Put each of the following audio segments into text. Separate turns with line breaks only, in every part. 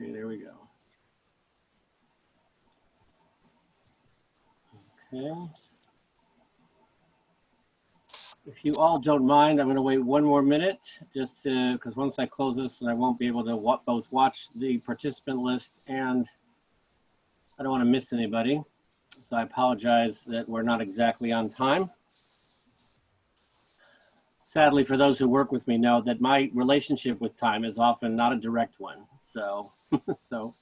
Okay, there we go. Okay. If you all don't mind, I'm going to wait one more minute just to, because once I close this, and I won't be able to both watch the participant list and I don't want to miss anybody. So I apologize that we're not exactly on time. Sadly, for those who work with me know that my relationship with time is often not a direct one. So, so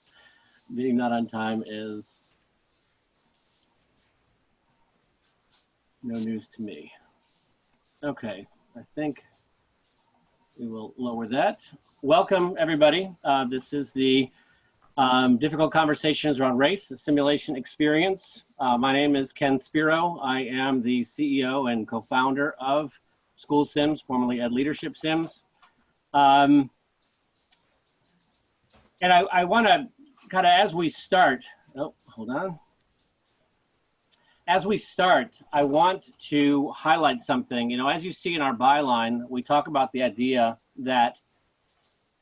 being not on time is no news to me. Okay, I think we will lower that. Welcome, everybody. This is the Difficult Conversations Around Race, a Simulation Experience. My name is Ken Spiro. I am the CEO and co-founder of SchoolSims, formerly Ed Leadership Sims. And I want to kind of, as we start, oh, hold on. As we start, I want to highlight something. You know, as you see in our byline, we talk about the idea that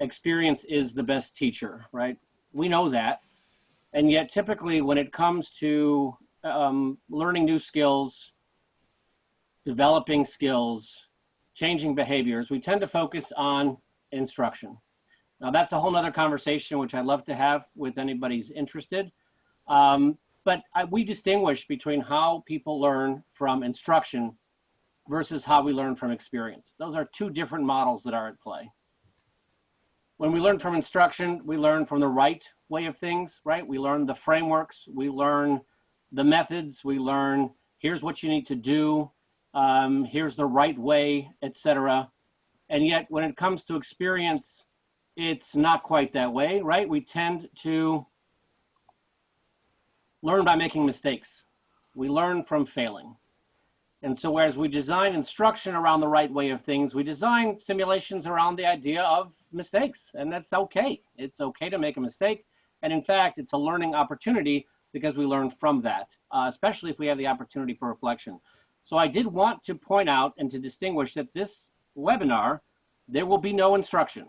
experience is the best teacher, right? We know that. And yet typically when it comes to learning new skills, developing skills, changing behaviors, we tend to focus on instruction. Now that's a whole nother conversation, which I'd love to have with anybody who's interested. But we distinguish between how people learn from instruction versus how we learn from experience. Those are two different models that are at play. When we learn from instruction, we learn from the right way of things, right? We learn the frameworks, we learn the methods, we learn here's what you need to do, here's the right way, etc. And yet when it comes to experience, it's not quite that way, right? We tend to learn by making mistakes. We learn from failing. And so whereas we design instruction around the right way of things, we design simulations around the idea of mistakes, and that's okay. It's okay to make a mistake. And in fact, it's a learning opportunity because we learn from that, especially if we have the opportunity for reflection. So I did want to point out and to distinguish that this webinar, there will be no instruction.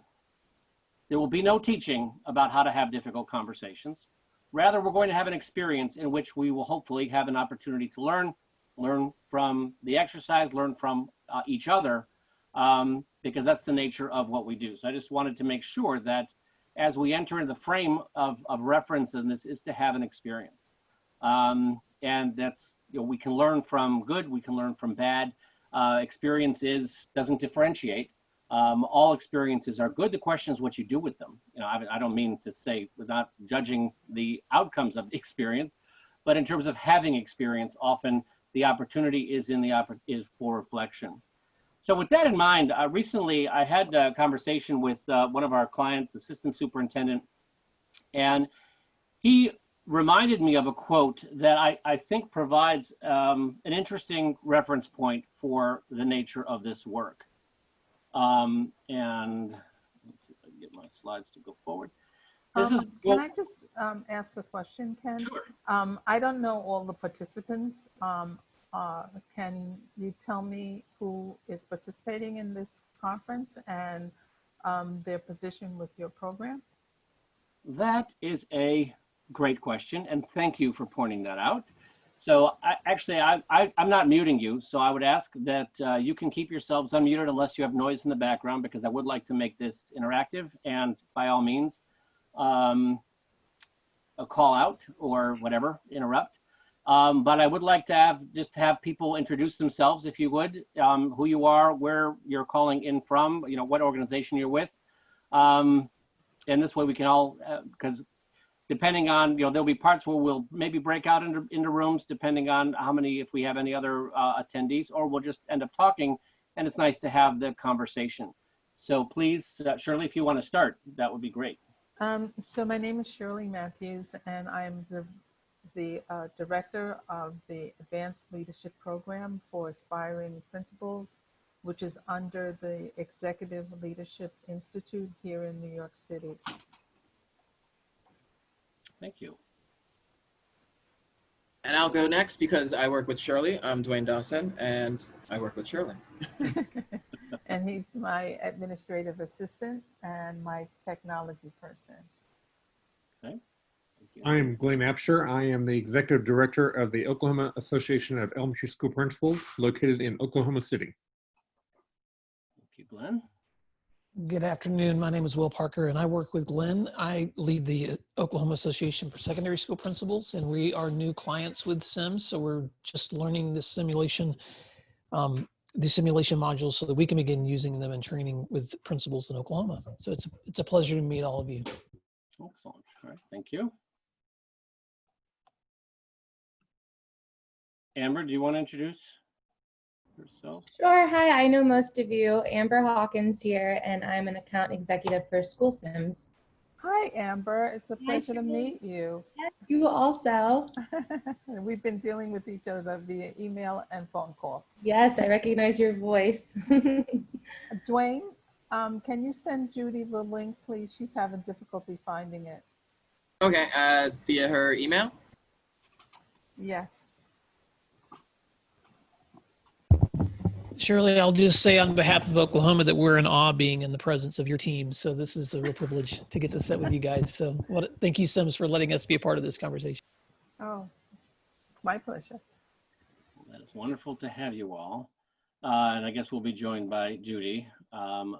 There will be no teaching about how to have difficult conversations. Rather, we're going to have an experience in which we will hopefully have an opportunity to learn from the exercise, learn from each other, because that's the nature of what we do. So I just wanted to make sure that as we enter into the frame of reference in this is to have an experience. And that's, you know, we can learn from good, we can learn from bad. Experience doesn't differentiate. All experiences are good. The question is what you do with them. You know, I don't mean to say without judging the outcomes of the experience, but in terms of having experience, often the opportunity is for reflection. So with that in mind, recently I had a conversation with one of our clients, assistant superintendent, and he reminded me of a quote that I think provides an interesting reference point for the nature of this work. And let's see if I can get my slides to go forward.
Can I just ask a question, Ken?
Sure.
I don't know all the participants. Can you tell me who is participating in this conference and their position with your program?
That is a great question, and thank you for pointing that out. So I'm not muting you, so I would ask that you can keep yourselves unmuted unless you have noise in the background, because I would like to make this interactive, and by all means, a call out or whatever, interrupt. But I would like to have people introduce themselves, if you would, who you are, where you're calling in from, you know, what organization you're with. And this way we can all, because depending on, you know, there'll be parts where we'll maybe break out into rooms, depending on how many, if we have any other attendees, or we'll just end up talking, and it's nice to have the conversation. So please, Shirley, if you want to start, that would be great.
So my name is Shirley Matthews, and I'm the director of the Advanced Leadership Program for Aspiring Principals, which is under the Executive Leadership Institute here in New York City.
Thank you.
And I'll go next because I work with Shirley. I'm Dwayne Dawson, and I work with Shirley.
And he's my administrative assistant and my technology person.
Okay. Thank you.
I am Glenn Apsher. I am the Executive Director of the Oklahoma Association of Elementary School Principals, located in Oklahoma City.
Thank you, Glenn.
Good afternoon. My name is Will Parker, and I work with Glenn. I lead the Oklahoma Association for Secondary School Principals, and we are new clients with Sims. So we're just learning this simulation, the simulation modules, so that we can begin using them and training with principals in Oklahoma. So it's a pleasure to meet all of you.
Excellent. All right. Thank you. Amber, do you want to introduce yourself?
Sure. Hi, I know most of you. Amber Hawkins here, and I'm an account executive for SchoolSims.
Hi, Amber. It's a pleasure to
Shirley.
meet you.
Yes, you also.
We've been dealing with each other via email and phone calls.
Yes, I recognize your voice.
Dwayne, can you send Judy the link, please? She's having difficulty finding it.
Okay, via her email?
Yes.
Shirley, I'll just say on behalf of Oklahoma that we're in awe being in the presence of your team. So this is a real privilege to get to sit with you guys. So thank you, Sims, for letting us be a part of this conversation.
Oh, it's my pleasure.
That is wonderful to have you all. And I guess we'll be joined by Judy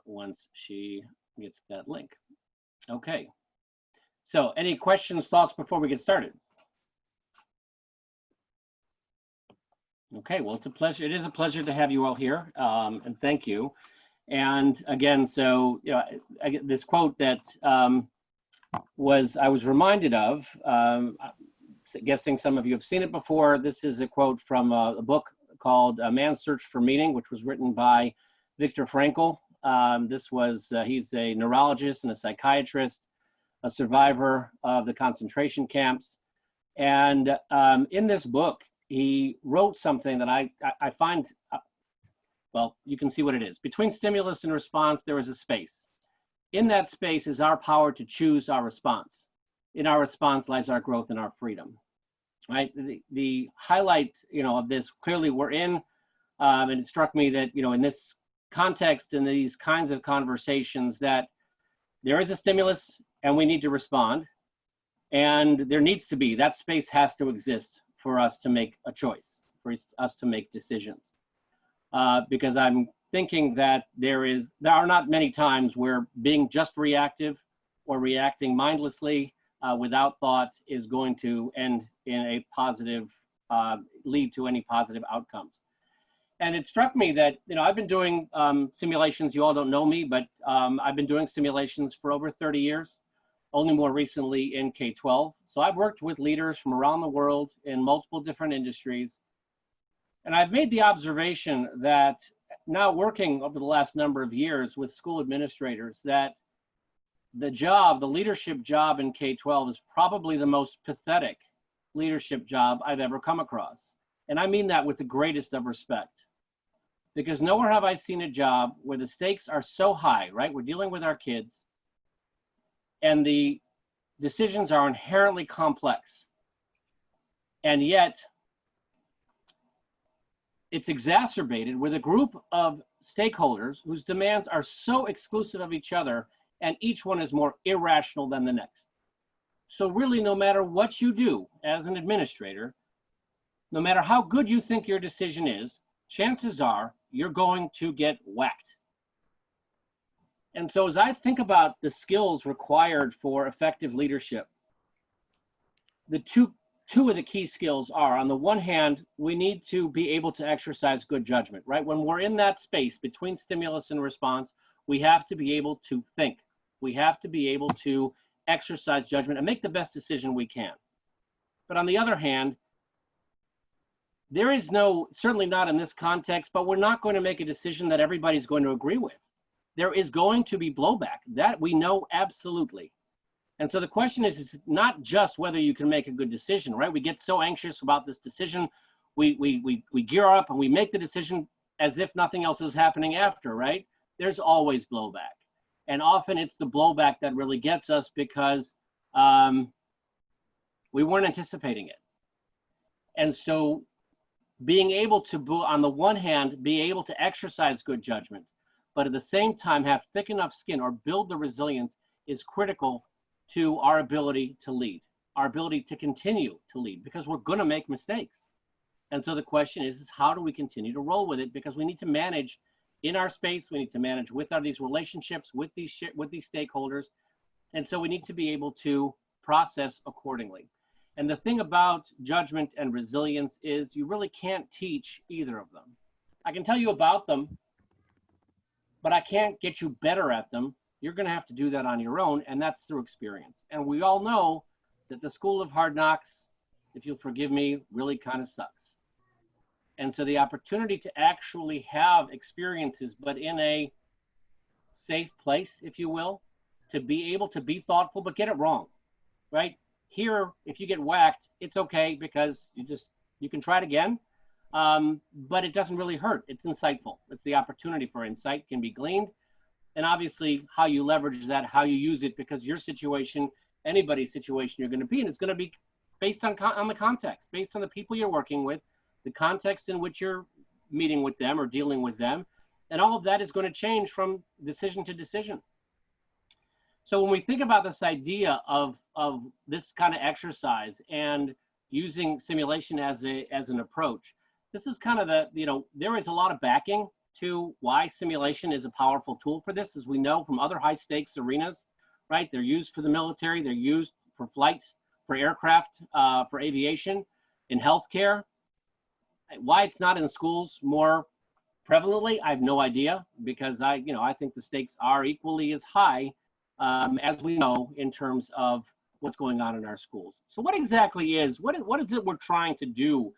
once she gets that link. Okay. So any questions, thoughts before we get started? Okay, well, it's a pleasure. It is a pleasure to have you all here, and thank you. And again, so I get this quote that I was reminded of. Guessing some of you have seen it before. This is a quote from a book called A Man's Search for Meaning, which was written by Viktor Frankl. He's a neurologist and a psychiatrist, a survivor of the concentration camps, and in this book, he wrote something that I find, well, you can see what it is. Between stimulus and response, there is a space. In that space is our power to choose our response. In our response lies our growth and our freedom, right? The highlight, of this, clearly we're in, and it struck me that, in this context, in these kinds of conversations, that there is a stimulus and we need to respond. And there needs to be, that space has to exist for us to make a choice, for us to make decisions. Because I'm thinking that there are not many times where being just reactive or reacting mindlessly without thought is going to end in a positive, lead to any positive outcomes. And it struck me that, I've been doing simulations. You all don't know me, but I've been doing simulations for over 30 years. Only more recently in K-12. So I've worked with leaders from around the world in multiple different industries. And I've made the observation that now working over the last number of years with school administrators, that the leadership job in K-12 is probably the most pathetic leadership job I've ever come across. And I mean that with the greatest of respect. Because nowhere have I seen a job where the stakes are so high, right? We're dealing with our kids, and the decisions are inherently complex. And yet, it's exacerbated with a group of stakeholders whose demands are so exclusive of each other, and each one is more irrational than the next. So really, no matter what you do as an administrator, no matter how good you think your decision is, chances are you're going to get whacked. And so as I think about the skills required for effective leadership, the two of the key skills are, on the one hand, we need to be able to exercise good judgment, right? When we're in that space between stimulus and response, we have to be able to think. We have to be able to exercise judgment and make the best decision we can. But on the other hand, there is certainly not in this context, but we're not going to make a decision that everybody's going to agree with. There is going to be blowback. That we know absolutely. And so the question is, it's not just whether you can make a good decision, right? We get so anxious about this decision. We gear up and we make the decision as if nothing else is happening after, right? There's always blowback. And often it's the blowback that really gets us because we weren't anticipating it. And so being able to, on the one hand, be able to exercise good judgment, but at the same time have thick enough skin or build the resilience is critical to our ability to lead, our ability to continue to lead, because we're going to make mistakes. And so the question is how do we continue to roll with it? Because we need to manage in our space, we need to manage with these relationships, with these stakeholders. And so we need to be able to process accordingly. And the thing about judgment and resilience is you really can't teach either of them. I can tell you about them, but I can't get you better at them. You're going to have to do that on your own, and that's through experience. And we all know that the school of hard knocks, if you'll forgive me, really kind of sucks. And so the opportunity to actually have experiences, but in a safe place, if you will, to be able to be thoughtful, but get it wrong, right? Here, if you get whacked, it's okay because you can try it again, but it doesn't really hurt. It's insightful. It's the opportunity for insight can be gleaned. And obviously how you leverage that, how you use it, because your situation, anybody's situation you're going to be in is going to be based on the context, based on the people you're working with, the context in which you're meeting with them or dealing with them. And all of that is going to change from decision to decision. So when we think about this idea of this kind of exercise and using simulation as an approach, this is kind of there is a lot of backing to why simulation is a powerful tool for this, as we know from other high stakes arenas, right? They're used for the military, they're used for flight, for aircraft, for aviation, in healthcare. Why it's not in schools more prevalently, I have no idea, because I think the stakes are equally as high as we know in terms of what's going on in our schools. So what exactly what is it we're trying to do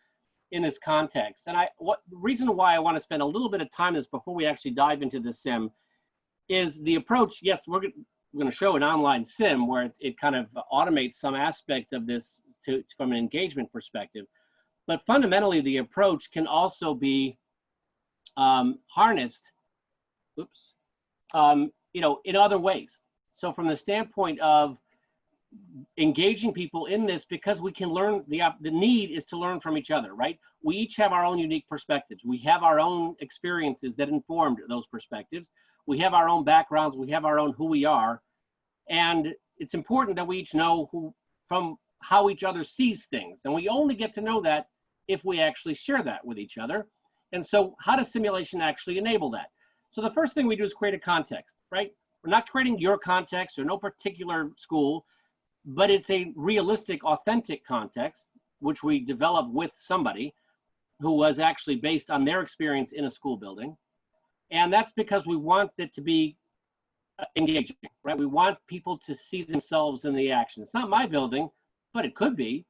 in this context? And the reason why I want to spend a little bit of time on this before we actually dive into the sim is the approach. Yes, we're going to show an online sim where it kind of automates some aspect of this from an engagement perspective. But fundamentally, the approach can also be harnessed, in other ways. So from the standpoint of engaging people in this, because we can learn, the need is to learn from each other, right? We each have our own unique perspectives. We have our own experiences that informed those perspectives. We have our own backgrounds. We have our own who we are. And it's important that we each know from how each other sees things. And we only get to know that if we actually share that with each other. And so how does simulation actually enable that? So the first thing we do is create a context, right? We're not creating your context or no particular school, but it's a realistic, authentic context, which we develop with somebody who was actually based on their experience in a school building. And that's because we want it to be engaging, right? We want people to see themselves in the action. It's not my building, but it could be,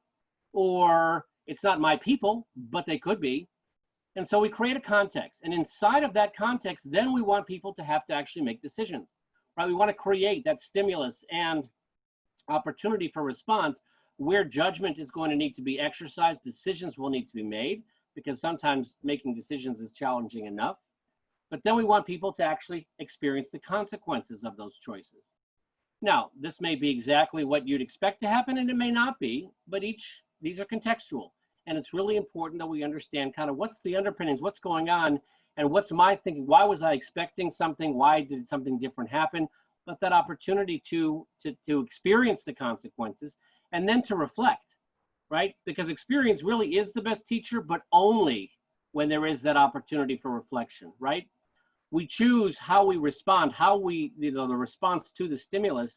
or it's not my people, but they could be. And so we create a context. And inside of that context, then we want people to have to actually make decisions, right? We want to create that stimulus and opportunity for response where judgment is going to need to be exercised, decisions will need to be made, because sometimes making decisions is challenging enough. But then we want people to actually experience the consequences of those choices. Now, this may be exactly what you'd expect to happen, and it may not be, but these are contextual. And it's really important that we understand kind of what's the underpinnings, what's going on, and what's my thinking. Why was I expecting something? Why did something different happen? But that opportunity to experience the consequences and then to reflect, right? Because experience really is the best teacher, but only when there is that opportunity for reflection, right? We choose how we respond, the response to the stimulus,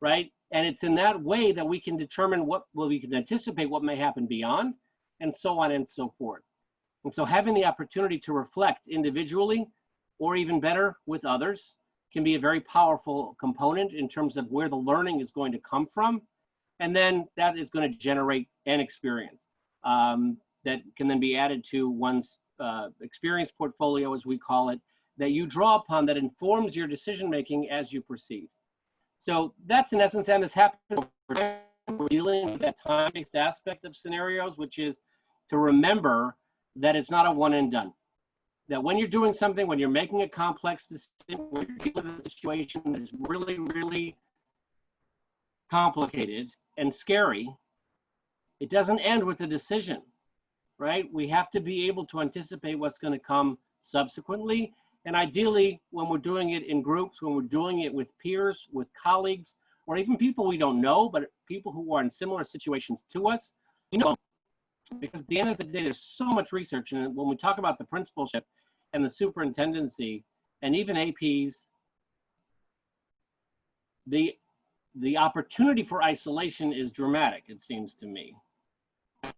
right? And it's in that way that we can determine we can anticipate what may happen beyond, and so on and so forth. And so having the opportunity to reflect individually, or even better with others, can be a very powerful component in terms of where the learning is going to come from. And then that is going to generate an experience that can then be added to one's experience portfolio, as we call it, that you draw upon, that informs your decision-making as you proceed. So that's in essence, and this happens over time. We're dealing with that time-based aspect of scenarios, which is to remember that it's not a one and done. That when you're doing something, when you're making a complex decision, when you're dealing with a situation that is really, really complicated and scary, it doesn't end with the decision, right? We have to be able to anticipate what's going to come subsequently. And ideally, when we're doing it in groups, when we're doing it with peers, with colleagues, or even people we don't know, but people who are in similar situations to us, we know, because at the end of the day, there's so much research. And when we talk about the principalship and the superintendency and even APs, the opportunity for isolation is dramatic, it seems to me.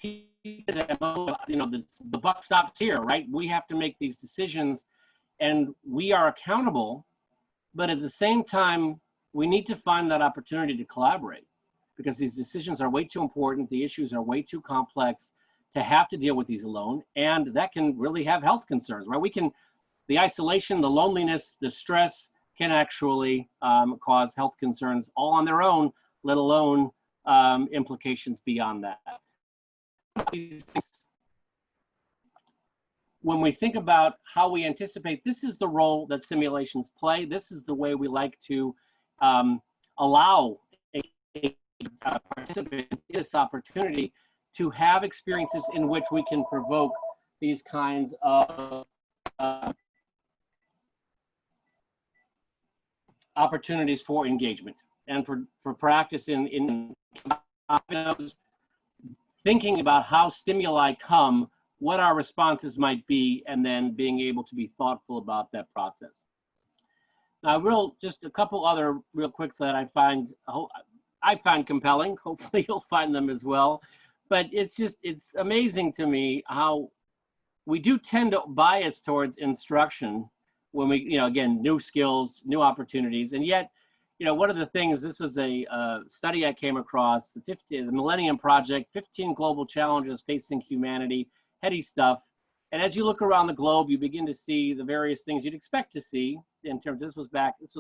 You know, the buck stops here, right? We have to make these decisions and we are accountable, but at the same time, we need to find that opportunity to collaborate because these decisions are way too important. The issues are way too complex to have to deal with these alone. And that can really have health concerns, right? The isolation, the loneliness, the stress can actually cause health concerns all on their own, let alone implications beyond that. When we think about how we anticipate, this is the role that simulations play. This is the way we like to allow a participant this opportunity to have experiences in which we can provoke these kinds of opportunities for engagement and for practice in thinking about how stimuli come, what our responses might be, and then being able to be thoughtful about that process. Now, just a couple other real quicks that I find compelling. Hopefully you'll find them as well. But it's amazing to me how we do tend to bias towards instruction when we, again, new skills, new opportunities. And yet, one of the things, this was a study I came across, the Millennium Project, 15 global challenges facing humanity, heady stuff. And as you look around the globe, you begin to see the various things you'd expect to see in terms, this was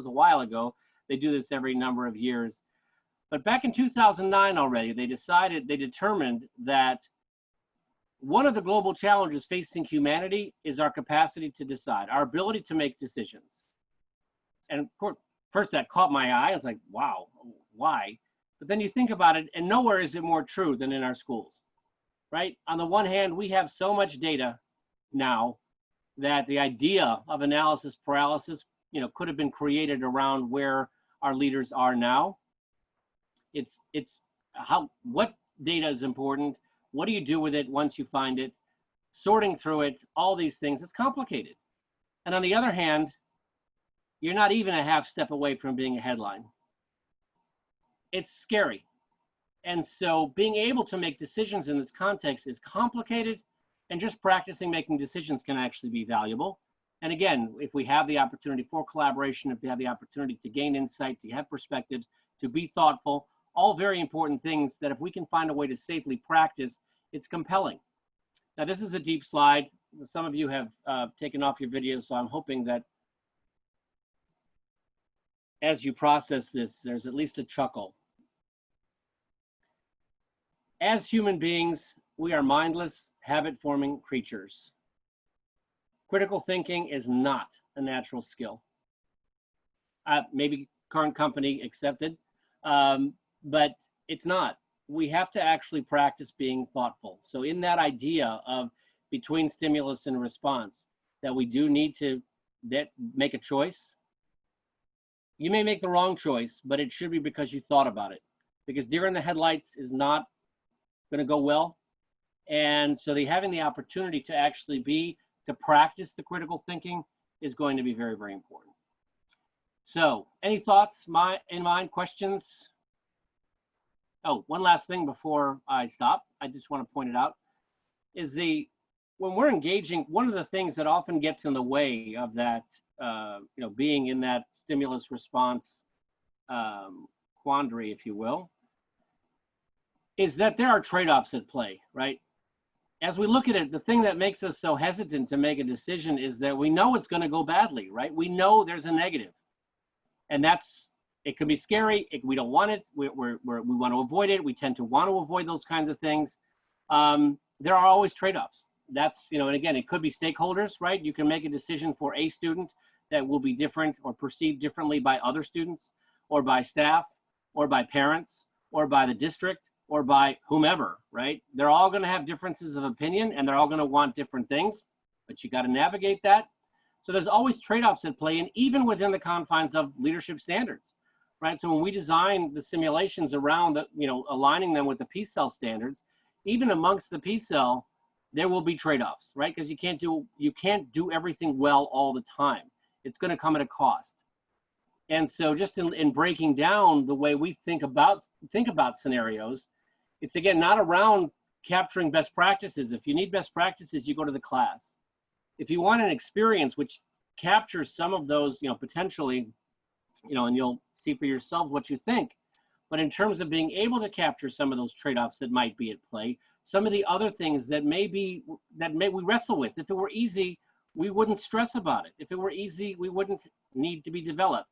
a while ago. They do this every number of years. But back in 2009 already, they determined that one of the global challenges facing humanity is our capacity to decide, our ability to make decisions. And of course, first that caught my eye. I was like, wow, why? But then you think about it, and nowhere is it more true than in our schools, right? On the one hand, we have so much data now that the idea of analysis paralysis, could have been created around where our leaders are now. What data is important? What do you do with it once you find it? Sorting through it, all these things, it's complicated. And on the other hand, you're not even a half step away from being a headline. It's scary. And so being able to make decisions in this context is complicated, and just practicing making decisions can actually be valuable. And again, if we have the opportunity for collaboration, if we have the opportunity to gain insight, to have perspectives, to be thoughtful, all very important things that if we can find a way to safely practice, it's compelling. Now, this is a deep slide. Some of you have taken off your videos, so I'm hoping that as you process this, there's at least a chuckle. As human beings, we are mindless, habit-forming creatures. Critical thinking is not a natural skill. Maybe current company accepted, but it's not. We have to actually practice being thoughtful. So in that idea of between stimulus and response, that we do need to make a choice. You may make the wrong choice, but it should be because you thought about it. Because deer in the headlights is not going to go well. And so having the opportunity to actually to practice the critical thinking is going to be very, very important. So any thoughts in mind, questions? Oh, one last thing before I stop, I just want to point it out, is when we're engaging, one of the things that often gets in the way of that, being in that stimulus response quandary, if you will, is that there are trade-offs at play, right? As we look at it, the thing that makes us so hesitant to make a decision is that we know it's going to go badly, right? We know there's a negative, and it can be scary. We don't want it. We want to avoid it. We tend to want to avoid those kinds of things. There are always trade-offs. And again, it could be stakeholders, right? You can make a decision for a student that will be different or perceived differently by other students, or by staff, or by parents, or by the district, or by whomever, right? They're all going to have differences of opinion, and they're all going to want different things, but you got to navigate that. So there's always trade-offs at play, and even within the confines of leadership standards, right? So when we design the simulations around the, aligning them with the P-cell standards, even amongst the P-cell, there will be trade-offs, right? Because you can't do everything well all the time. It's going to come at a cost. And so just in breaking down the way we think about scenarios, it's again not around capturing best practices. If you need best practices, you go to the class. If you want an experience which captures some of those, potentially, and you'll see for yourselves what you think. But in terms of being able to capture some of those trade-offs that might be at play, some of the other things that we wrestle with. If it were easy, we wouldn't stress about it. If it were easy, we wouldn't need to be developed.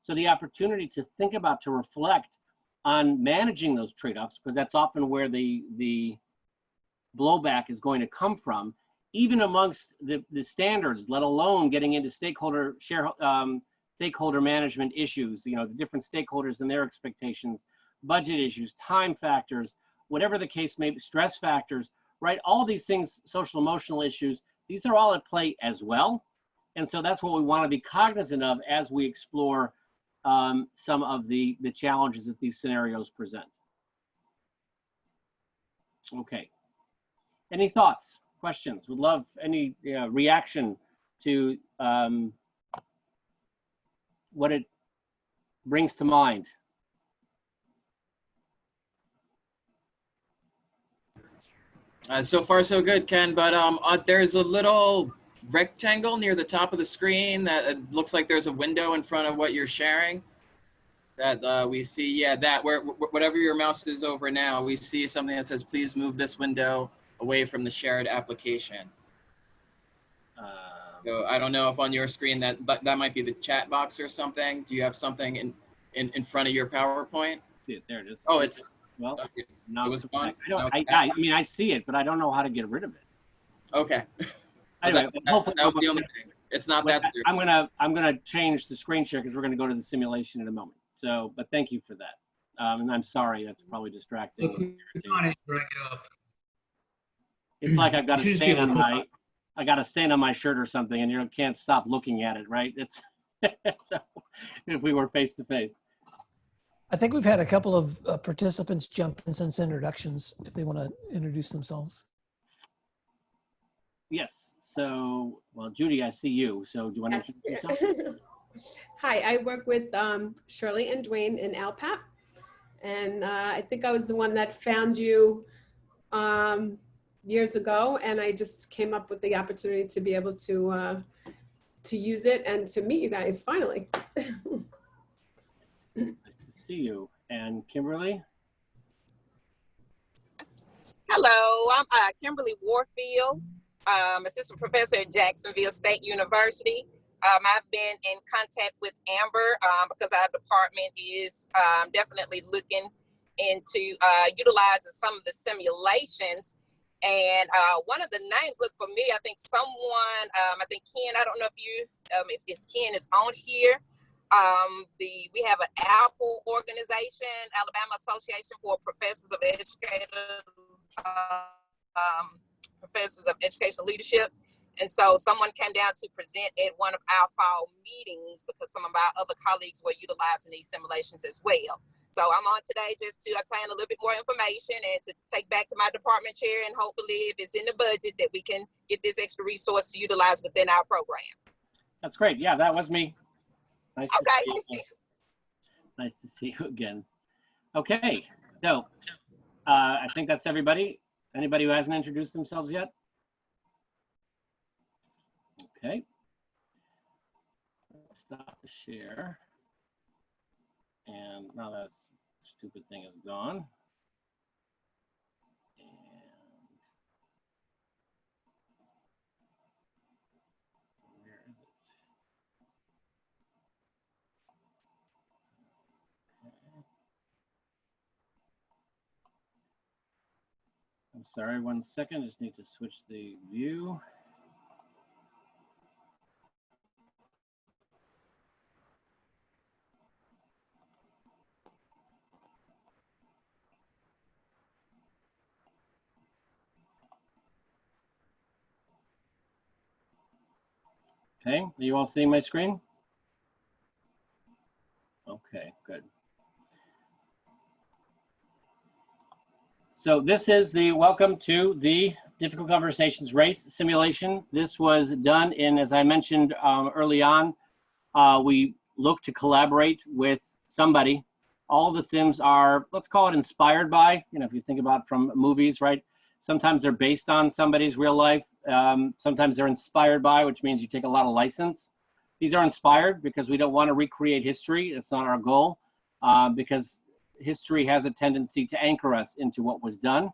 So the opportunity to think about, to reflect on managing those trade-offs, because that's often where the blowback is going to come from, even amongst the standards, let alone getting into stakeholder management issues, the different stakeholders and their expectations, budget issues, time factors, whatever the case may be, stress factors, right? All these things, social emotional issues, these are all at play as well. And so that's what we want to be cognizant of as we explore some of the challenges that these scenarios present. Okay. Any thoughts, questions? Would love any reaction to what it brings to mind.
So far, so good, Ken. But there's a little rectangle near the top of the screen that it looks like there's a window in front of what you're sharing. That we see, yeah, that whatever your mouse is over now, we see something that says, "Please move this window away from the shared application." So I don't know if on your screen that might be the chat box or something. Do you have something in front of your PowerPoint?
See it, there it is.
Oh, it's
well.
okay.
No,
It was on.
I mean, I see it, but I don't know how to get rid of it.
Okay.
Anyway, hopefully
that was the only thing. It's not that serious.
I'm gonna change the screen share because we're gonna go to the simulation in a moment. So, but thank you for that. And I'm sorry, that's probably distracting.
Click on it, drag it up.
It's like I've got
You
a
should just be
stain
able to
on
click
I got a stain on my shirt or something, and you can't stop looking at it, right? It's so if we were face to face.
I think we've had a couple of participants jump in since introductions if they want to introduce themselves.
Yes. So, well, Judy, I see you. So, do you want to introduce yourself?
Hi, I work with Shirley and Dwayne in Alpap, and I think I was the one that found you years ago, and I just came up with the opportunity to be able to use it and to meet you guys finally.
Nice to see you. And Kimberly?
Hello, I'm Kimberly Warfield, assistant professor at Jacksonville State University. I've been in contact with Amber because our department is definitely looking into utilizing some of the simulations. And one of the names, look for me, I think someone, I think Ken, I don't know if you, if Ken is on here. We have an APPLE organization, Alabama Association for Professors of Education Leadership. And so someone came down to present at one of our fall meetings because some of our other colleagues were utilizing these simulations as well. So I'm on today just to obtain a little bit more information and to take back to my department chair, and hopefully if it's in the budget that we can get this extra resource to utilize within our program.
That's great. Yeah, that was me. Nice to
Okay.
see you. Nice to see you again. Okay, so I think that's everybody. Anybody who hasn't introduced themselves yet? Okay. Stop the share. And now that stupid thing is gone. And where is it? Okay. I'm sorry, 1 second. Just need to switch the view. Okay, are you all seeing my screen? Okay. Okay, good. So this is the welcome to the Difficult Conversations Race simulation. This was done in, as I mentioned early on, we look to collaborate with somebody. All of the sims are, let's call it inspired by, you know, if you think about from movies, right? Sometimes they're based on somebody's real life. Sometimes they're inspired by, which means you take a lot of license. These are inspired because we don't want to recreate history. It's not our goal, because history has a tendency to anchor us into what was done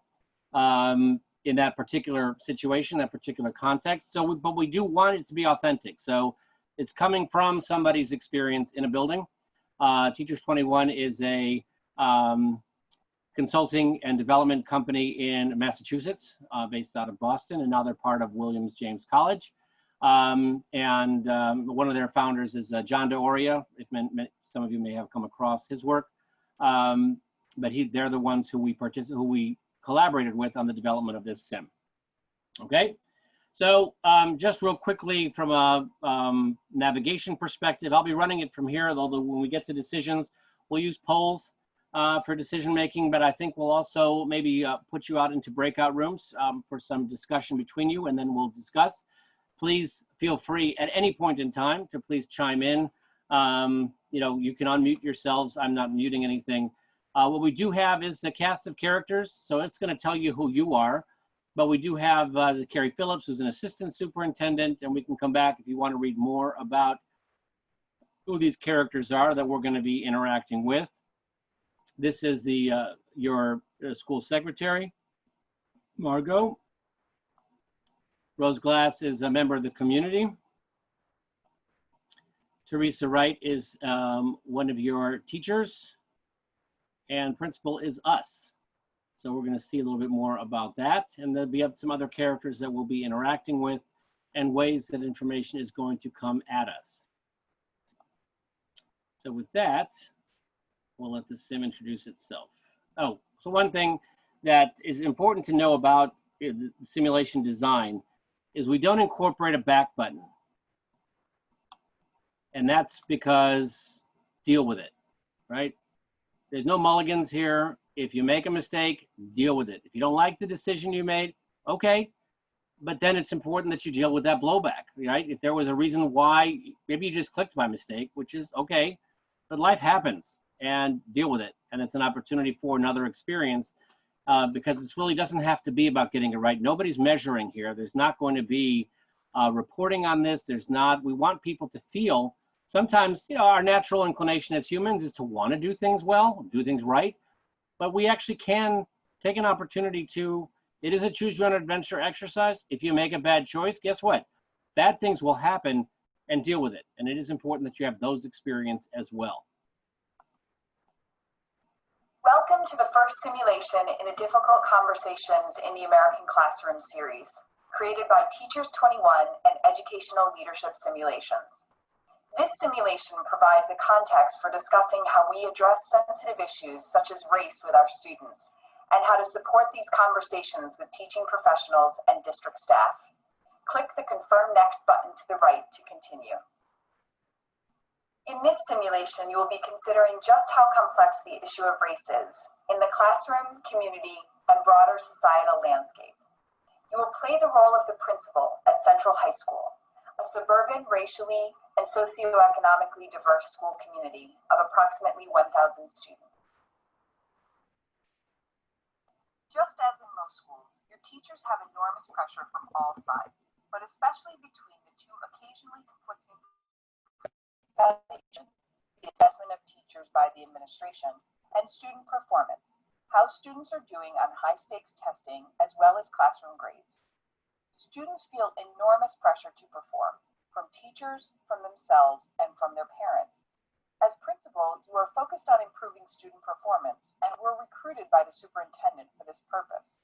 in that particular situation, that particular context. So, but we do want it to be authentic. So it's coming from somebody's experience in a building. Teachers 21 is a consulting and development company in Massachusetts, based out of Boston, and now they're part of Williams James College. One of their founders is John DeOria. If some of you may have come across his work, but they're the ones who we collaborated with on the development of this sim. Okay, so just real quickly from a navigation perspective, I'll be running it from here. Although when we get to decisions, we'll use polls for decision making, but I think we'll also maybe put you out into breakout rooms for some discussion between you, and then we'll discuss. Please feel free at any point in time to please chime in. You know, you can unmute yourselves. I'm not muting anything. What we do have is the cast of characters, so it's going to tell you who you are. But we do have Carrie Phillips, who's an assistant superintendent, and we can come back if you want to read more about who these characters are that we're going to be interacting with. This is your school secretary, Margot. Rose Glass is a member of the community. Teresa Wright is one of your teachers, and principal is us. So we're going to see a little bit more about that, and there'll be some other characters that we'll be interacting with and ways that information is going to come at us. So with that, we'll let the sim introduce itself. Oh, so one thing that is important to know about the simulation design is we don't incorporate a back button. And that's because deal with it, right? There's no mulligans here. If you make a mistake, deal with it. If you don't like the decision you made, okay. But then it's important that you deal with that blowback, right? If there was a reason why, maybe you just clicked by mistake, which is okay, but life happens, and deal with it. And it's an opportunity for another experience because it really doesn't have to be about getting it right. Nobody's measuring here. There's not going to be reporting on this. There's not, we want people to feel, sometimes, you know, our natural inclination as humans is to want to do things well, do things right, but we actually can take an opportunity to, it is a choose your own adventure exercise. If you make a bad choice, guess what? Bad things will happen, and deal with it. And it is important that you have those experiences as well.
Welcome to the first simulation in the Difficult Conversations in the American Classroom series, created by Teachers 21 and Educational Leadership Simulations. This simulation provides a context for discussing how we address sensitive issues such as race with our students, and how to support these conversations with teaching professionals and district staff. Click the Confirm Next button to the right to continue. In this simulation, you will be considering just how complex the issue of race is in the classroom, community, and broader societal landscape. You will play the role of the principal at Central High School, a suburban, racially, and socioeconomically diverse school community of approximately 1,000 students. Just as in most schools, your teachers have enormous pressure from all sides, but especially between the two occasionally conflicting evaluation, the assessment of teachers by the administration, and student performance, how students are doing on high-stakes testing, as well as classroom grades. Students feel enormous pressure to perform, from teachers, from themselves, and from their parents. As principal, you are focused on improving student performance and were recruited by the superintendent for this purpose.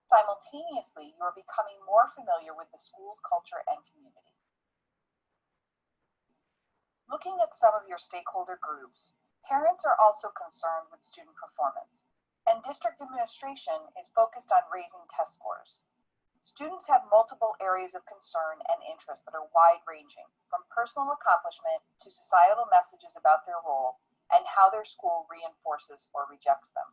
Simultaneously, you are becoming more familiar with the school's culture and community. Looking at some of your stakeholder groups, parents are also concerned with student performance, and district administration is focused on raising test scores. Students have multiple areas of concern and interest that are wide-ranging, from personal accomplishment to societal messages about their role, and how their school reinforces or rejects them.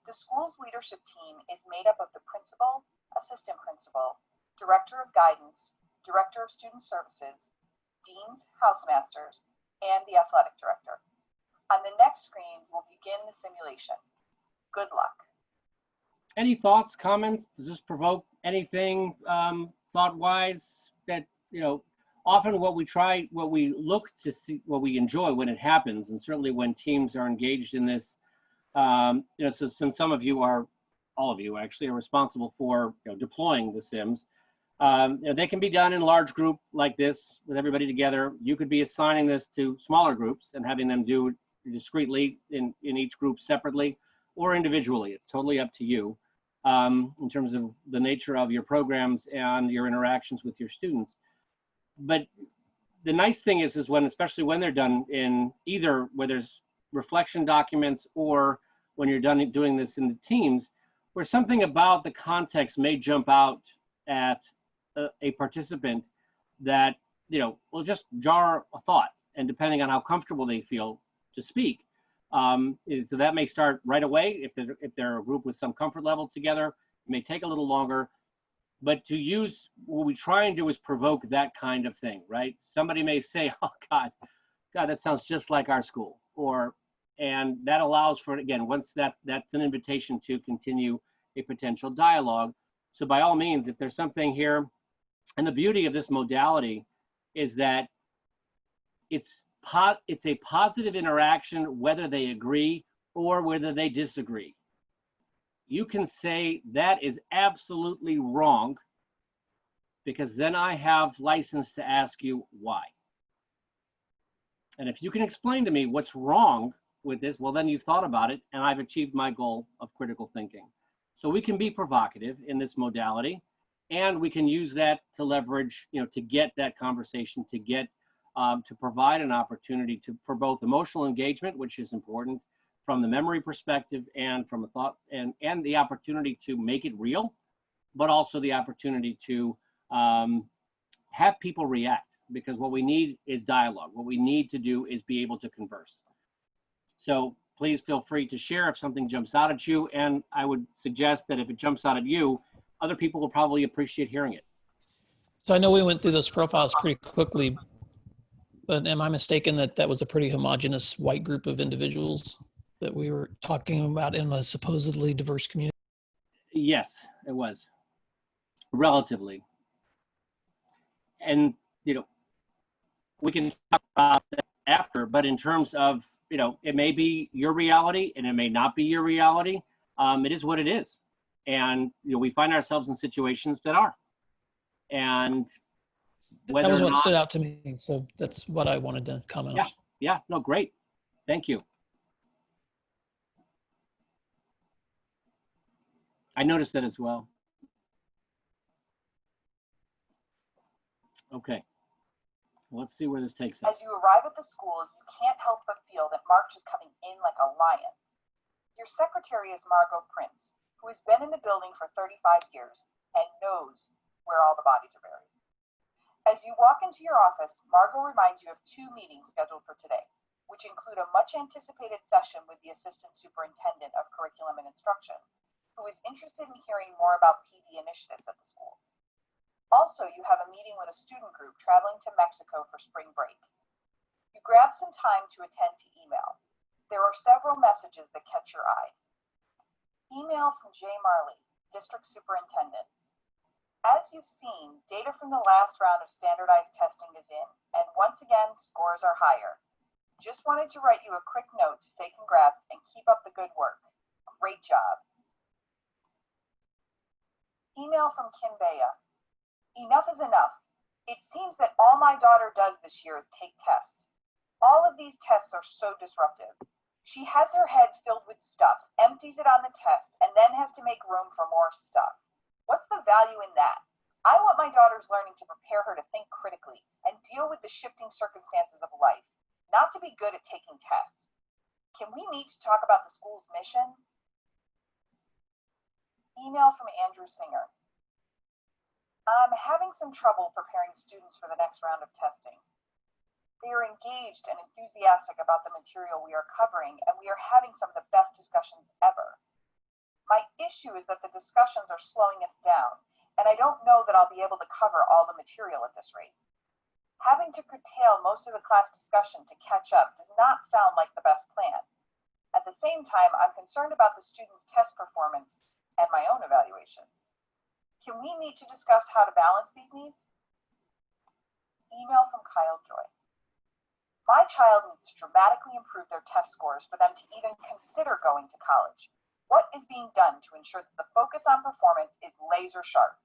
The school's leadership team is made up of the principal, assistant principal, director of guidance, director of student services, deans, housemasters, and the athletic director. On the next screen, we'll begin the simulation. Good luck.
Any thoughts, comments? Does this provoke anything thought-wise that, often what we look to see, what we enjoy when it happens, and certainly when teams are engaged in this, so since some of you are, all of you actually are responsible for deploying the Sims, they can be done in large group like this with everybody together. You could be assigning this to smaller groups and having them do it discreetly in each group separately or individually. It's totally up to you in terms of the nature of your programs and your interactions with your students. But the nice thing is when, especially when they're done in either where there's reflection documents or when you're done doing this in the teams, where something about the context may jump out at a participant that will just jar a thought, and depending on how comfortable they feel to speak, so that may start right away. If they're a group with some comfort level together, it may take a little longer. But to use, what we try and do is provoke that kind of thing, right? Somebody may say, "Oh God, that sounds just like our school," and that allows for, again, once that's an invitation to continue a potential dialogue. So by all means, if there's something here, and the beauty of this modality is that it's a positive interaction, whether they agree or whether they disagree. You can say that is absolutely wrong, because then I have license to ask you why. And if you can explain to me what's wrong with this, well, then you've thought about it, and I've achieved my goal of critical thinking. So we can be provocative in this modality, and we can use that to leverage, to get that conversation, to get, to provide an opportunity for both emotional engagement, which is important from the memory perspective and from a thought, and the opportunity to make it real, but also the opportunity to have people react, because what we need is dialogue. What we need to do is be able to converse. So please feel free to share if something jumps out at you, and I would suggest that if it jumps out at you, other people will probably appreciate hearing it.
So I know we went through those profiles pretty quickly, but am I mistaken that that was a pretty homogeneous white group of individuals that we were talking about in a supposedly diverse community?
Yes, it was, relatively. And, we can talk about that after, but in terms of, it may be your reality and it may not be your reality. It is what it is. And, we find ourselves in situations that are. And
that was what stood out to me. So that's what I wanted to comment on.
Yeah, no, great. Thank you. I noticed that as well. Okay. Let's see where this takes us.
As you arrive at the school, you can't help but feel that March is coming in like a lion. Your secretary is Margot Prince, who has been in the building for 35 years and knows where all the bodies are buried. As you walk into your office, Margot reminds you of 2 meetings scheduled for today, which include a much anticipated session with the Assistant Superintendent of Curriculum and Instruction, who is interested in hearing more about PD initiatives at the school. Also, you have a meeting with a student group traveling to Mexico for spring break. You grab some time to attend to email. There are several messages that catch your eye. Email from Jay Marley, District Superintendent. As you've seen, data from the last round of standardized testing is in, and once again, scores are higher. Just wanted to write you a quick note to say congrats and keep up the good work. Great job. Email from Kim Bea. Enough is enough. It seems that all my daughter does this year is take tests. All of these tests are so disruptive. She has her head filled with stuff, empties it on the test, and then has to make room for more stuff. What's the value in that? I want my daughter's learning to prepare her to think critically and deal with the shifting circumstances of life, not to be good at taking tests. Can we meet to talk about the school's mission? Email from Andrew Singer. I'm having some trouble preparing students for the next round of testing. They are engaged and enthusiastic about the material we are covering, and we are having some of the best discussions ever. My issue is that the discussions are slowing us down, and I don't know that I'll be able to cover all the material at this rate. Having to curtail most of the class discussion to catch up does not sound like the best plan. At the same time, I'm concerned about the students' test performance and my own evaluation. Can we meet to discuss how to balance these needs? Email from Kyle Joy. My child needs to dramatically improve their test scores for them to even consider going to college. What is being done to ensure that the focus on performance is laser sharp?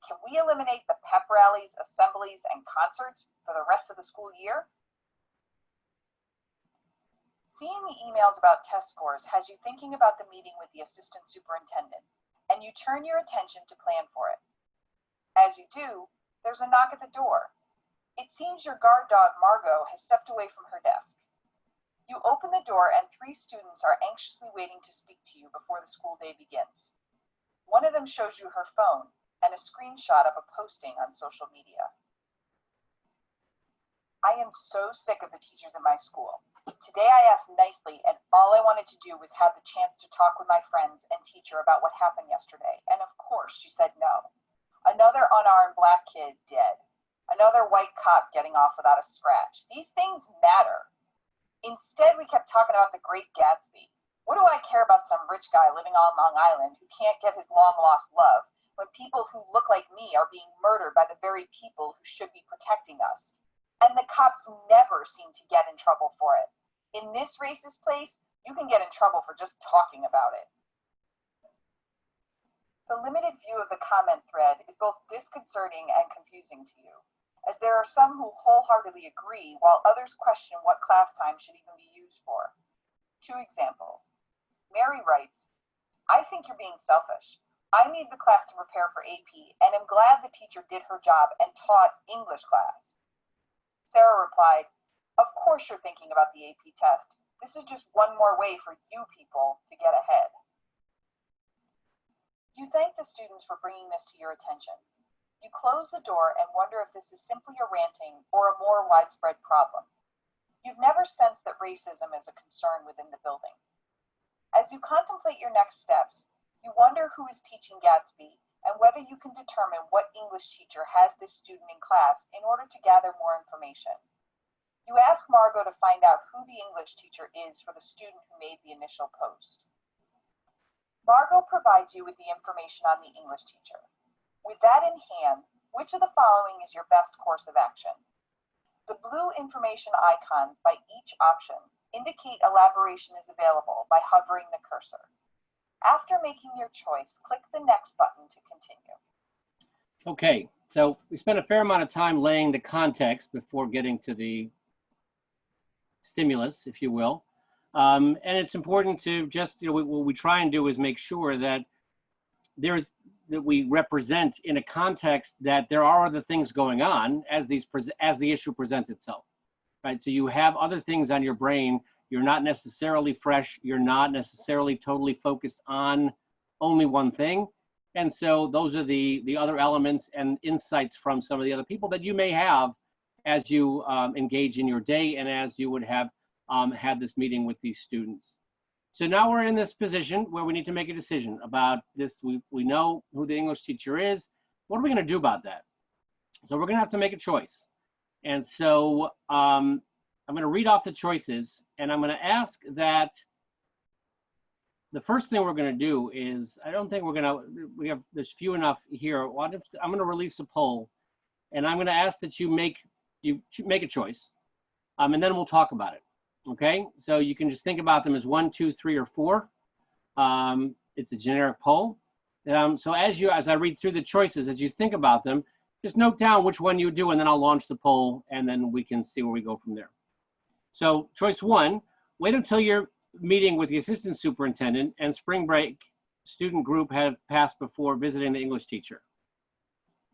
Can we eliminate the pep rallies, assemblies, and concerts for the rest of the school year? Seeing the emails about test scores has you thinking about the meeting with the assistant superintendent, and you turn your attention to plan for it. As you do, there's a knock at the door. It seems your guard dog, Margot, has stepped away from her desk. You open the door and 3 students are anxiously waiting to speak to you before the school day begins. One of them shows you her phone and a screenshot of a posting on social media. I am so sick of the teachers in my school. Today I asked nicely, and all I wanted to do was have the chance to talk with my friends and teacher about what happened yesterday, and of course she said no. Another unarmed black kid dead. Another white cop getting off without a scratch. These things matter. Instead, we kept talking about the Great Gatsby. What do I care about some rich guy living on Long Island who can't get his long-lost love when people who look like me are being murdered by the very people who should be protecting us? And the cops never seem to get in trouble for it. In this racist place, you can get in trouble for just talking about it. The limited view of the comment thread is both disconcerting and confusing to you, as there are some who wholeheartedly agree while others question what class time should even be used for. 2 examples. Mary writes, I think you're being selfish. I need the class to prepare for AP and am glad the teacher did her job and taught English class. Sarah replied, of course you're thinking about the AP test. This is just one more way for you people to get ahead. You thank the students for bringing this to your attention. You close the door and wonder if this is simply a ranting or a more widespread problem. You've never sensed that racism is a concern within the building. As you contemplate your next steps, you wonder who is teaching Gatsby and whether you can determine what English teacher has this student in class in order to gather more information. You ask Margot to find out who the English teacher is for the student who made the initial post. Margot provides you with the information on the English teacher. With that in hand, which of the following is your best course of action? The blue information icons by each option indicate elaboration is available by hovering the cursor. After making your choice, click the next button to continue.
Okay, so we spent a fair amount of time laying the context before getting to the stimulus, if you will. And it's important to just, what we try and do is make sure that that we represent in a context that there are other things going on as the issue presents itself, right? So you have other things on your brain. You're not necessarily fresh. You're not necessarily totally focused on only one thing. And so those are the other elements and insights from some of the other people that you may have as you engage in your day and as you would have had this meeting with these students. So now we're in this position where we need to make a decision about this. We know who the English teacher is. What are we going to do about that? So we're going to have to make a choice. And so I'm going to read off the choices, and I'm going to ask that the first thing we're going to do is, I don't think there's few enough here. I'm going to release a poll, and I'm going to ask that you make a choice, and then we'll talk about it. Okay, so you can just think about them as 1, 2, 3, or 4. It's a generic poll. So as I read through the choices, as you think about them, just note down which one you do, and then I'll launch the poll, and then we can see where we go from there. So choice 1, wait until your meeting with the assistant superintendent and spring break student group have passed before visiting the English teacher.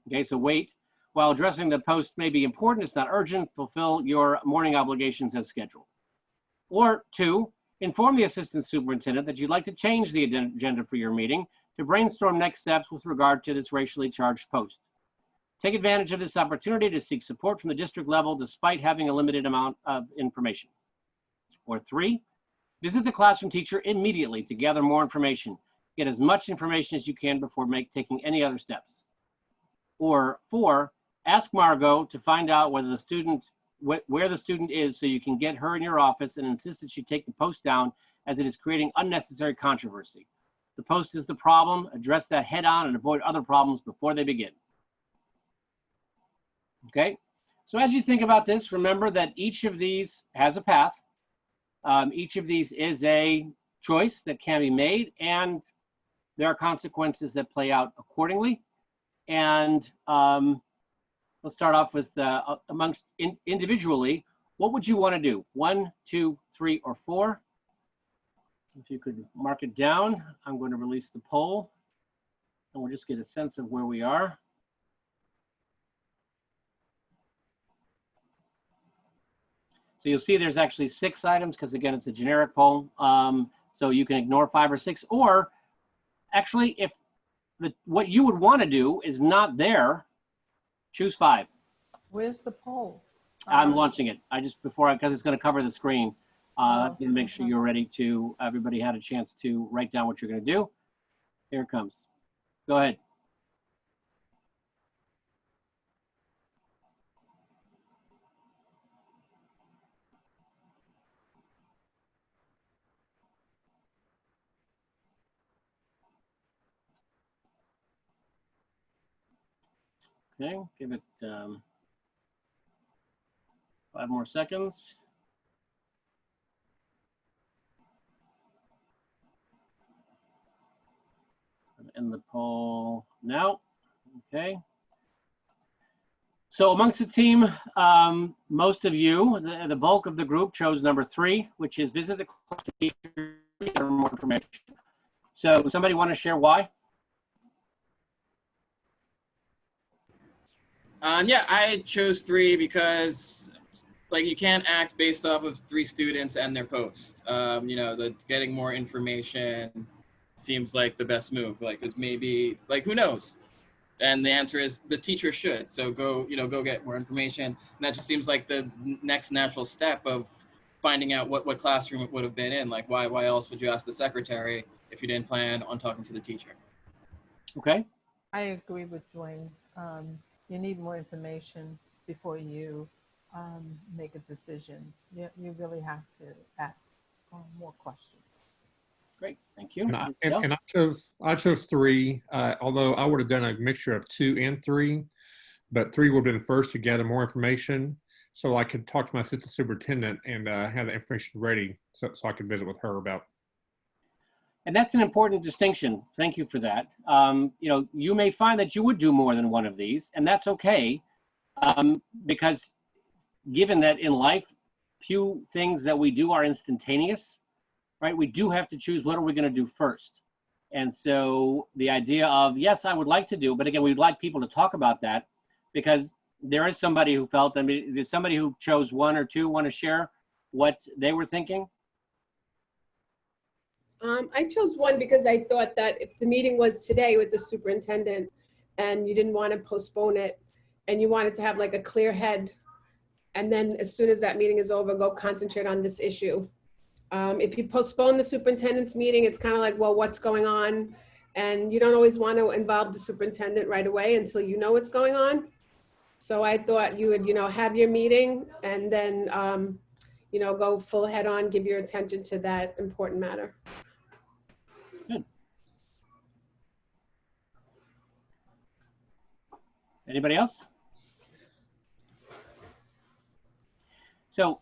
Okay, so wait. While addressing the post may be important, it's not urgent. Fulfill your morning obligations as scheduled. Or 2, inform the assistant superintendent that you'd like to change the agenda for your meeting to brainstorm next steps with regard to this racially charged post. Take advantage of this opportunity to seek support from the district level despite having a limited amount of information. Or 3, visit the classroom teacher immediately to gather more information. Get as much information as you can before taking any other steps. Or 4, ask Margot to find out whether the student, where the student is so you can get her in your office and insist that she take the post down as it is creating unnecessary controversy. The post is the problem. Address that head on and avoid other problems before they begin. Okay, so as you think about this, remember that each of these has a path. Each of these is a choice that can be made, and there are consequences that play out accordingly. And let's start off with individually, what would you want to do? 1, 2, 3, or 4? If you could mark it down, I'm going to release the poll, and we'll just get a sense of where we are. So you'll see there's actually 6 items because, again, it's a generic poll. So you can ignore 5 or 6, or actually, if what you would want to do is not there, choose 5.
Where's the poll?
I'm launching it. Because it's going to cover the screen. To make sure you're ready to, everybody had a chance to write down what you're going to do. Here it comes. Go ahead. Okay, give it 5 more seconds. End the poll now. Okay. So amongst the team, most of you, the bulk of the group chose number 3, which is visit the classroom teacher for more information. So somebody want to share why?
Yeah, I chose 3 because you can't act based off of 3 students and their post. Getting more information seems like the best move. Because maybe, who knows? And the answer is the teacher should. So go get more information. And that just seems like the next natural step of finding out what classroom it would have been in. Why else would you ask the secretary if you didn't plan on talking to the teacher?
Okay.
I agree with Dwayne. You need more information before you make a decision. You really have to ask more questions.
Great, thank you.
And I chose 3, although I would have done a mixture of 2 and 3, but 3 would have been first to gather more information, so I could talk to my assistant superintendent and have the information ready, so I could visit with her about.
And that's an important distinction. Thank you for that. You may find that you would do more than one of these, and that's okay, because given that in life, few things that we do are instantaneous, right? We do have to choose what are we going to do first. And so the idea of, yes, I would like to do, but again, we'd like people to talk about that, because there is somebody who felt, there's somebody who chose 1 or 2 want to share what they were thinking?
I chose 1 because I thought that if the meeting was today with the superintendent and you didn't want to postpone it and you wanted to have a clear head, and then as soon as that meeting is over, go concentrate on this issue. If you postpone the superintendent's meeting, it's kind of well, what's going on? And you don't always want to involve the superintendent right away until you know what's going on. So I thought you would, have your meeting and then, go full head on, give your attention to that important matter.
Good. Anybody else? So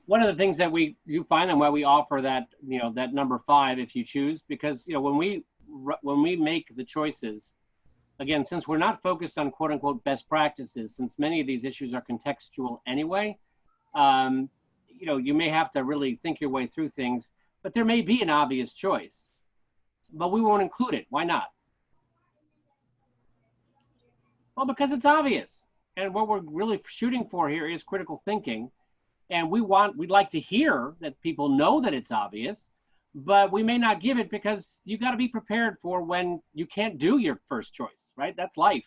one of the things that you find and why we offer that, that number 5 if you choose, because, when we make the choices, again, since we're not focused on quote unquote best practices, since many of these issues are contextual anyway, you may have to really think your way through things, but there may be an obvious choice, but we won't include it. Why not? Well, because it's obvious. And what we're really shooting for here is critical thinking. And we'd like to hear that people know that it's obvious, but we may not give it because you got to be prepared for when you can't do your first choice, right? That's life.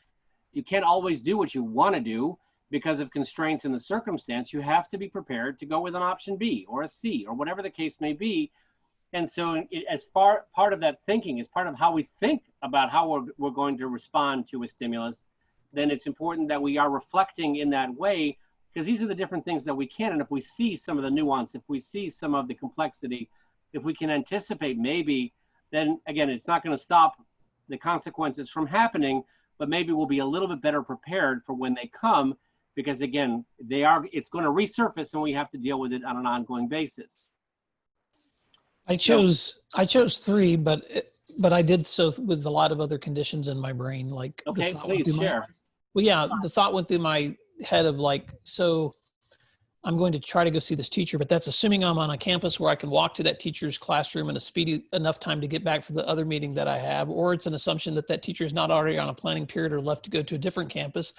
You can't always do what you want to do because of constraints in the circumstance. You have to be prepared to go with an option B or a C or whatever the case may be. And so part of that thinking, as part of how we think about how we're going to respond to a stimulus, then it's important that we are reflecting in that way, because these are the different things that we can. And if we see some of the nuance, if we see some of the complexity, if we can anticipate maybe, then again, it's not going to stop the consequences from happening, but maybe we'll be a little bit better prepared for when they come, because again, it's going to resurface and we have to deal with it on an ongoing basis.
I chose 3, but I did so with a lot of other conditions in my brain. Like,
okay, please share.
Well, yeah, the thought went through my head of like, so I'm going to try to go see this teacher, but that's assuming I'm on a campus where I can walk to that teacher's classroom in a speedy enough time to get back for the other meeting that I have, or it's an assumption that that teacher is not already on a planning period or left to go to a different campus,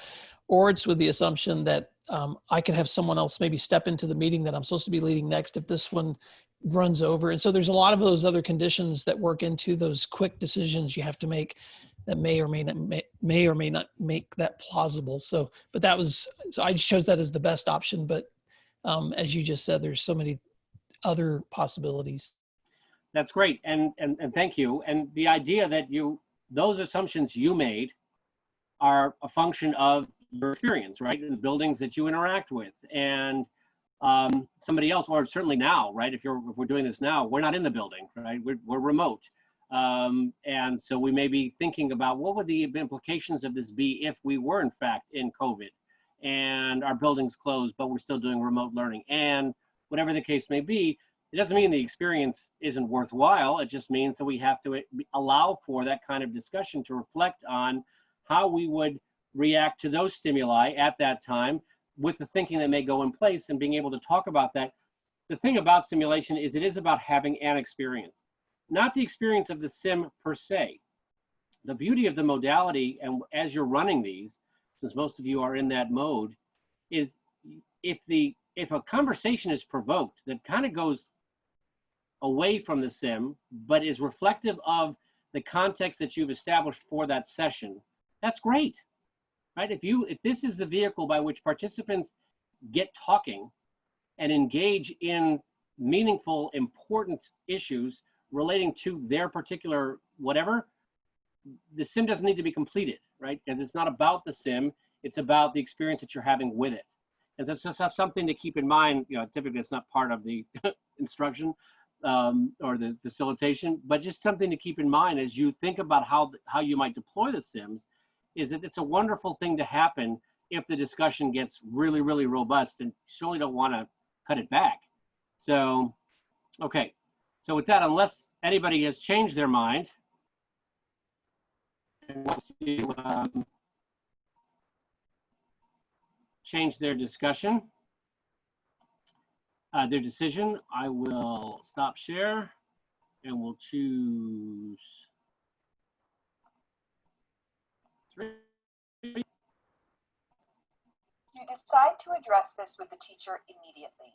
or it's with the assumption that I can have someone else maybe step into the meeting that I'm supposed to be leading next if this one runs over. And so there's a lot of those other conditions that work into those quick decisions you have to make that may or may not make that plausible. So I chose that as the best option. But as you just said, there's so many other possibilities.
That's great. And thank you. And the idea that those assumptions you made are a function of your experience, right? In the buildings that you interact with, and somebody else, or certainly now, right? If we're doing this now, we're not in the building, right? We're remote. And so we may be thinking about what would the implications of this be if we were in fact in COVID and our buildings closed, but we're still doing remote learning, and whatever the case may be. It doesn't mean the experience isn't worthwhile. It just means that we have to allow for that kind of discussion to reflect on how we would react to those stimuli at that time, with the thinking that may go in place and being able to talk about that. The thing about simulation is it is about having an experience, not the experience of the sim per se. The beauty of the modality, and as you're running these, since most of you are in that mode, is if a conversation is provoked that kind of goes away from the sim, but is reflective of the context that you've established for that session, that's great. Right? If this is the vehicle by which participants get talking and engage in meaningful, important issues relating to their particular whatever, the sim doesn't need to be completed, right? Because it's not about the sim, it's about the experience that you're having with it. And so it's just something to keep in mind. Typically it's not part of the instruction or the facilitation, but just something to keep in mind as you think about how you might deploy the sims, is that it's a wonderful thing to happen if the discussion gets really, really robust, and surely don't want to cut it back. So, okay. So with that, unless anybody has changed their mind and wants to change their discussion, their decision, I will stop share and we'll choose 3.
You decide to address this with the teacher immediately.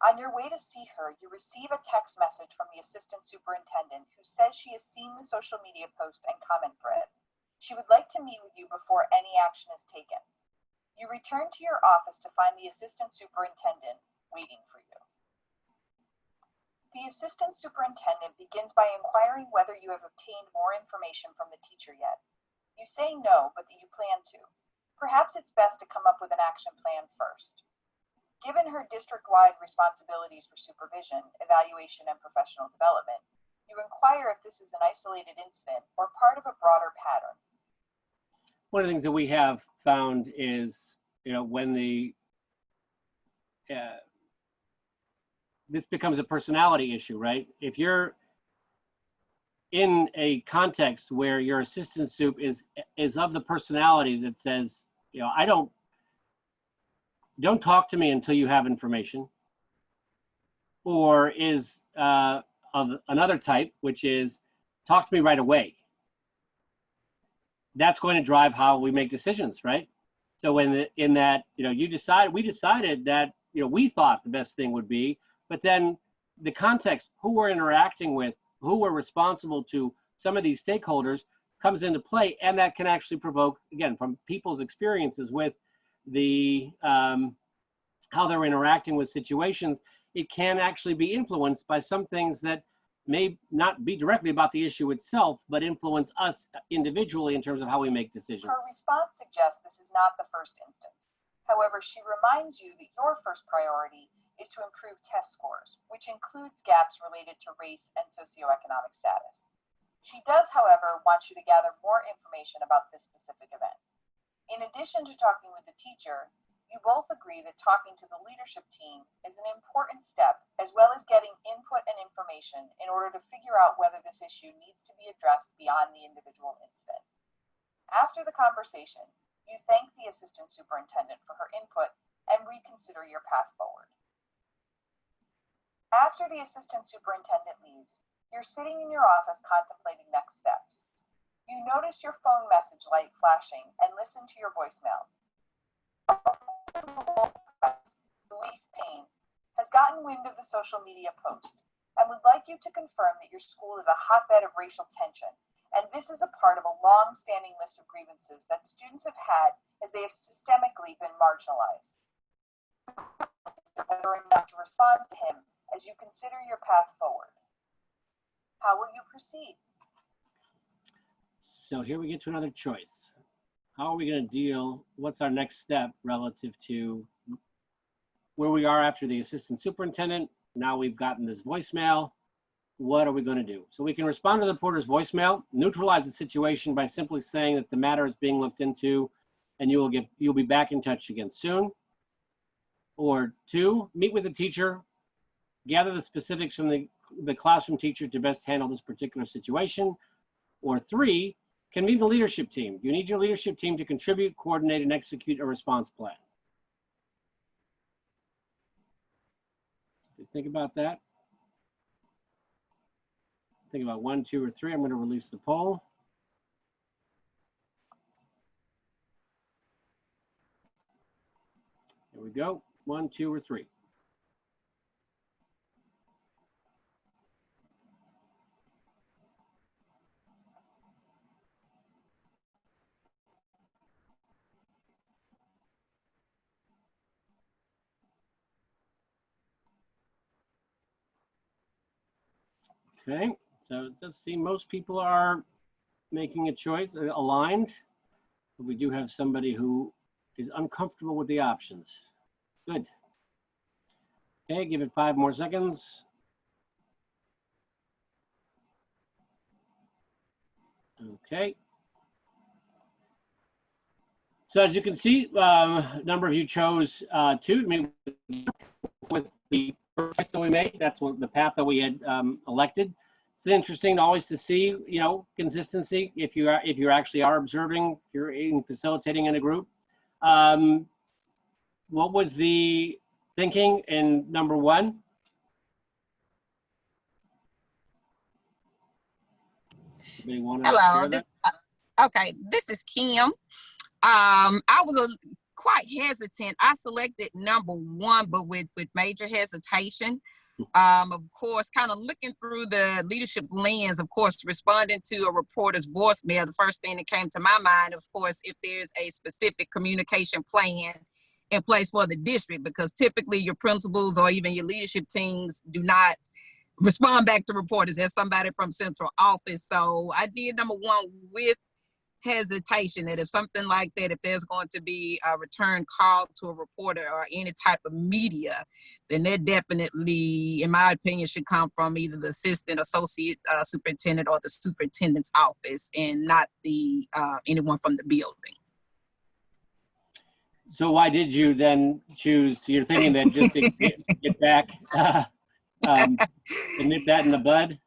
On your way to see her, you receive a text message from the assistant superintendent who says she has seen the social media post and comment thread. She would like to meet with you before any action is taken. You return to your office to find the assistant superintendent waiting for you. The assistant superintendent begins by inquiring whether you have obtained more information from the teacher yet. You say no, but that you plan to. Perhaps it's best to come up with an action plan first. Given her district-wide responsibilities for supervision, evaluation, and professional development, you inquire if this is an isolated incident or part of a broader pattern.
One of the things that we have found is, when this becomes a personality issue, right? If you're in a context where your assistant soup is of the personality that says, don't talk to me until you have information, or is of another type, which is talk to me right away, that's going to drive how we make decisions, right? So in that, we decided that, we thought the best thing would be, but then the context, who we're interacting with, who we're responsible to, some of these stakeholders comes into play, and that can actually provoke, again, from people's experiences with the how they're interacting with situations, it can actually be influenced by some things that may not be directly about the issue itself, but influence us individually in terms of how we make decisions.
Her response suggests this is not the first instance. However, she reminds you that your first priority is to improve test scores, which includes gaps related to race and socioeconomic status. She does, however, want you to gather more information about this specific event. In addition to talking with the teacher, you both agree that talking to the leadership team is an important step, as well as getting input and information in order to figure out whether this issue needs to be addressed beyond the individual incident. After the conversation, you thank the assistant superintendent for her input and reconsider your path forward. After the assistant superintendent leaves, you're sitting in your office contemplating next steps. You notice your phone message light flashing and listen to your voicemail. Louise Payne has gotten wind of the social media post and would like you to confirm that your school is a hotbed of racial tension, and this is a part of a long-standing list of grievances that students have had as they have systemically been marginalized. Whether or not to respond to him as you consider your path forward. How will you proceed?
So here we get to another choice. How are we going to deal? What's our next step relative to where we are after the assistant superintendent? Now we've gotten this voicemail. What are we going to do? So we can respond to the reporter's voicemail, neutralize the situation by simply saying that the matter is being looked into and you'll be back in touch again soon. Or two, meet with the teacher, gather the specifics from the classroom teacher to best handle this particular situation. Or three, convene the leadership team. You need your leadership team to contribute, coordinate, and execute a response plan. Think about that. Think about 1, 2, or 3. I'm going to release the poll. Here we go. 1, 2, or 3. Okay, so it does seem most people are making a choice, aligned, but we do have somebody who is uncomfortable with the options. Good. Okay, give it 5 more seconds. Okay. So as you can see, a number of you chose to meet with the choice that we made. That's what the path that we had elected. It's interesting always to see, you know, consistency. If you actually are observing, if you're facilitating in a group. What was the thinking in number 1?
Hello. Okay, this is Kim. I was quite hesitant. I selected number 1, but with major hesitation. Of course, kind of looking through the leadership lens, of course, responding to a reporter's voicemail, the first thing that came to my mind, of course, if there's a specific communication plan in place for the district, because typically your principals or even your leadership teams do not respond back to reporters. There's somebody from central office. So I did number 1 with hesitation, that if something like that, if there's going to be a return call to a reporter or any type of media, then that definitely, in my opinion, should come from either the assistant associate superintendent or the superintendent's office, and not the anyone from the building.
So why did you then choose? You're thinking that just to get back and nip that in the bud?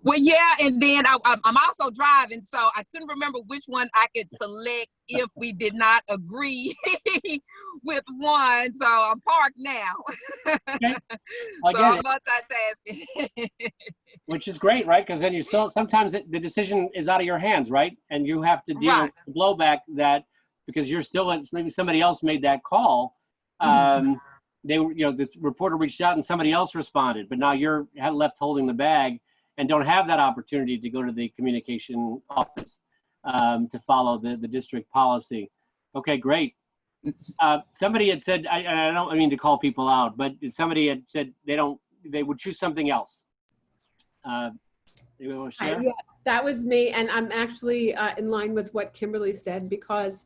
Well, yeah, and then I'm also driving, so I couldn't remember which one I could select if we did not agree with one. So I'm parked now.
Okay.
So I'm multitasking.
Which is great, right? Because then you still, sometimes the decision is out of your hands, right? And you have to deal with the blowback that, because you're still, maybe somebody else made that call. They were, you know, this reporter reached out and somebody else responded, but now you're left holding the bag. and don't have that opportunity to go to the communication office to follow the district policy. Okay, great. Somebody had said, I don't mean to call people out, but somebody had said they would choose something else. You want to share?
Yeah, that was me, and I'm actually in line with what Kimberly said, because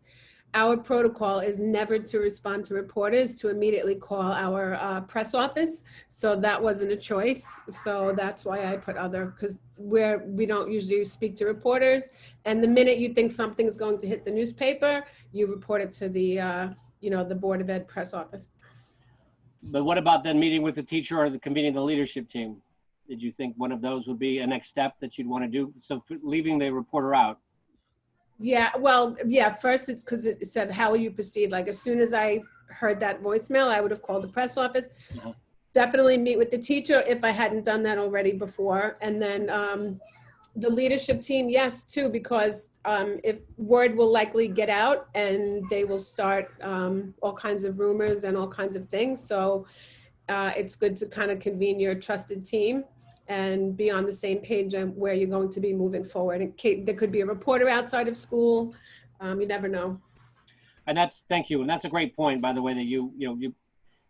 our protocol is never to respond to reporters, to immediately call our press office. So that wasn't a choice. So that's why I put other, because we don't usually speak to reporters. And the minute you think something's going to hit the newspaper, you report it to the, the Board of Ed press office.
But what about then meeting with the teacher or convening the leadership team? Did you think one of those would be a next step that you'd want to do? So leaving the reporter out.
Yeah, well, yeah, first, because it said, how will you proceed? Like, as soon as I heard that voicemail, I would have called the press office. Definitely meet with the teacher if I hadn't done that already before. And then the leadership team, yes, too, because if word will likely get out and they will start all kinds of rumors and all kinds of things. So it's good to kind of convene your trusted team and be on the same page on where you're going to be moving forward. There could be a reporter outside of school. You never know.
And thank you. And that's a great point, by the way, that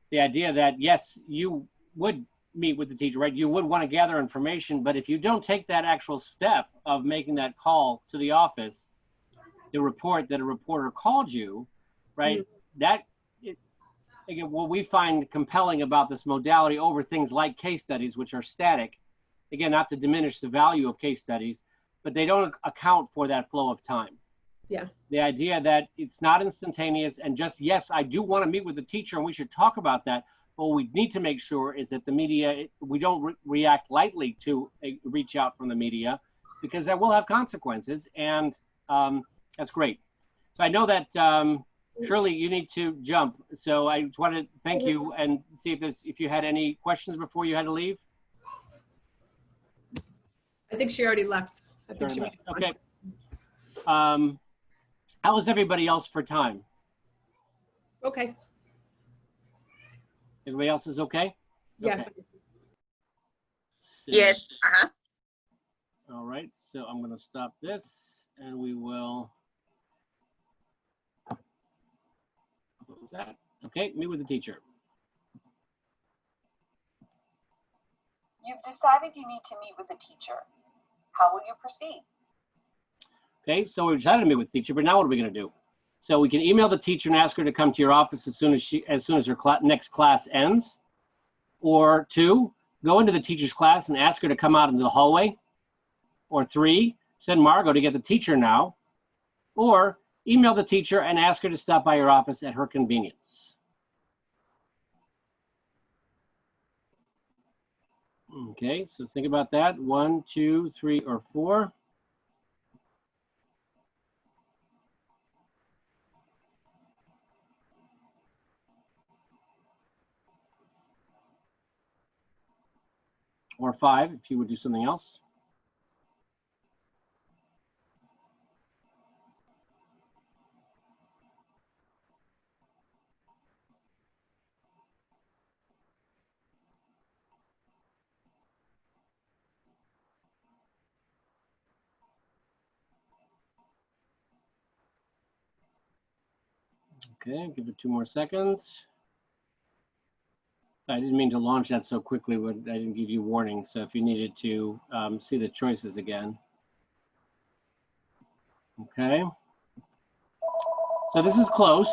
the idea that, yes, you would meet with the teacher, right? You would want to gather information, but if you don't take that actual step of making that call to the office to report that a reporter called you, right? Again, what we find compelling about this modality over things like case studies, which are static, again, not to diminish the value of case studies, but they don't account for that flow of time.
Yeah.
The idea that it's not instantaneous and just, yes, I do want to meet with the teacher and we should talk about that. But what we need to make sure is that the media, we don't react lightly to reach out from the media, because that will have consequences. And that's great. So I know that, Shirley, you need to jump. So I just want to thank you and see if you had any questions before you had to leave.
I think she already left. I think she made it.
Okay. How is everybody else for time?
Okay.
Everybody else is okay?
Yes.
Okay.
Yes.
All right. So I'm going to stop this and we will close that. Okay. Meet with the teacher.
You've decided you need to meet with the teacher. How will you proceed?
Okay, so we've decided to meet with the teacher, but now what are we going to do? So we can email the teacher and ask her to come to your office as soon as her next class ends. Or 2, go into the teacher's class and ask her to come out into the hallway. Or 3, send Margot to get the teacher now. Or email the teacher and ask her to stop by your office at her convenience. Okay, so think about that. 1, 2, 3, or 4. Or 5, if you would do something else. Okay, give it 2 more seconds. I didn't mean to launch that so quickly, but I didn't give you warning. So if you needed to see the choices again. Okay. So this is close.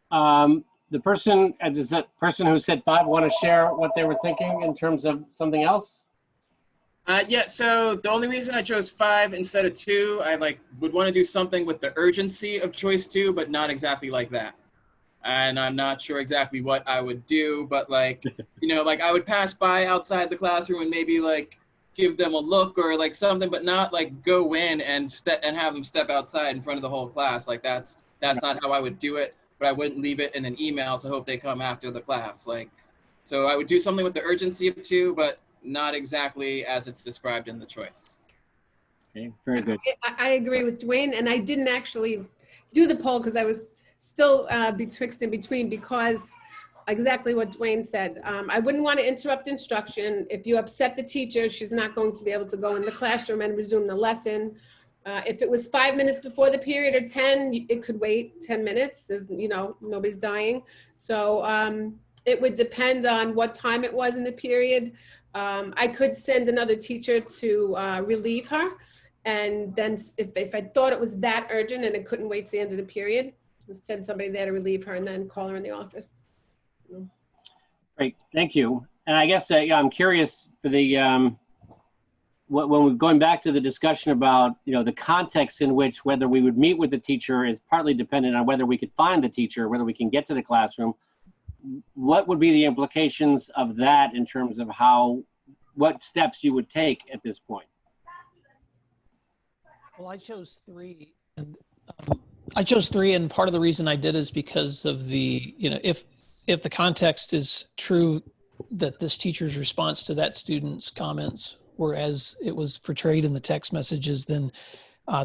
The person, does that person who said 5 want to share what they were thinking in terms of something else?
Yeah, so the only reason I chose 5 instead of 2, I would want to do something with the urgency of choice 2, but not exactly like that. And I'm not sure exactly what I would do, but I would pass by outside the classroom and maybe give them a look or something, but not go in and have them step outside in front of the whole class. That's not how I would do it, but I wouldn't leave it in an email to hope they come after the class. So I would do something with the urgency of 2, but not exactly as it's described in the choice.
Okay, very good.
I agree with Dwayne, and I didn't actually do the poll because I was still betwixt and between, because Exactly what Dwayne said. I wouldn't want to interrupt instruction. If you upset the teacher, she's not going to be able to go in the classroom and resume the lesson. If it was 5 minutes before the period or 10, it could wait 10 minutes. There's, you know, nobody's dying. So it would depend on what time it was in the period. I could send another teacher to relieve her. And then if I thought it was that urgent and it couldn't wait to the end of the period, send somebody there to relieve her and then call her in the office.
Great, thank you. And I guess yeah, I'm curious for the when we're going back to the discussion about, you know, the context in which whether we would meet with the teacher is partly dependent on whether we could find the teacher, whether we can get to the classroom. What would be the implications of that in terms of what steps you would take at this point?
Well, I chose 3, and and part of the reason I did is because of the, you know, if the context is true that this teacher's response to that student's comments were as it was portrayed in the text messages, then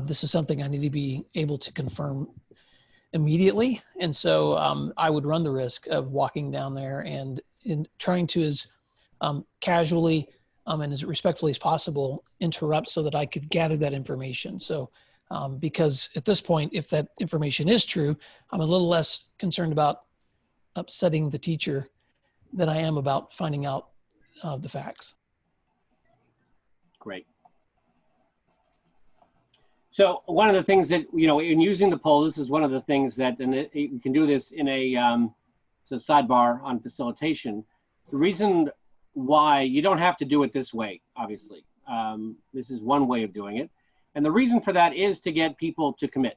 this is something I need to be able to confirm immediately. And so I would run the risk of walking down there and in trying to as casually and as respectfully as possible interrupt so that I could gather that information. So because at this point, if that information is true, I'm a little less concerned about upsetting the teacher than I am about finding out the facts.
Great. So one of the things that, you know, in using the poll, this is one of the things that, and you can do this in a so sidebar on facilitation. The reason why you don't have to do it this way, obviously. This is one way of doing it. And the reason for that is to get people to commit,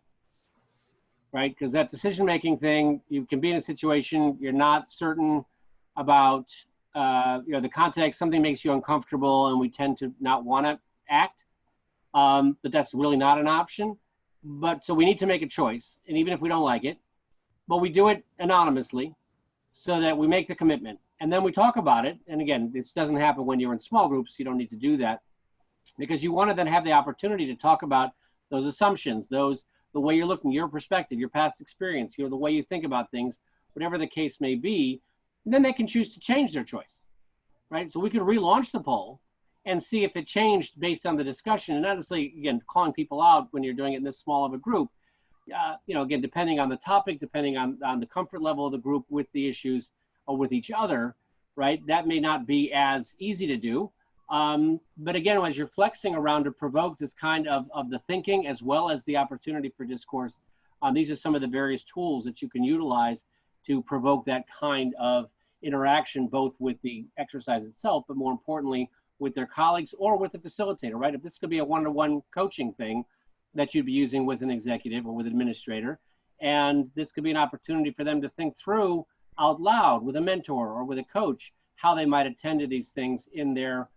right? Because that decision-making thing, you can be in a situation you're not certain about, you know, the context, something makes you uncomfortable and we tend to not want to act, but that's really not an option. But so we need to make a choice, and even if we don't like it, but we do it anonymously so that we make the commitment. And then we talk about it. And again, this doesn't happen when you're in small groups. You don't need to do that because you want to then have the opportunity to talk about those assumptions, the way you're looking, your perspective, your past experience, the way you think about things, whatever the case may be. And then they can choose to change their choice, right? So we could relaunch the poll and see if it changed based on the discussion. And honestly, again, calling people out when you're doing it in this small of a group, you know, again, depending on the topic, depending on the comfort level of the group with the issues or with each other, right? That may not be as easy to do. But again, as you're flexing around to provoke this kind of the thinking as well as the opportunity for discourse, these are some of the various tools that you can utilize to provoke that kind of interaction, both with the exercise itself, but more importantly, with their colleagues or with the facilitator, right? If this could be a one-to-one coaching thing that you'd be using with an executive or with an administrator, and this could be an opportunity for them to think through out loud with a mentor or with a coach, how they might attend to these things in their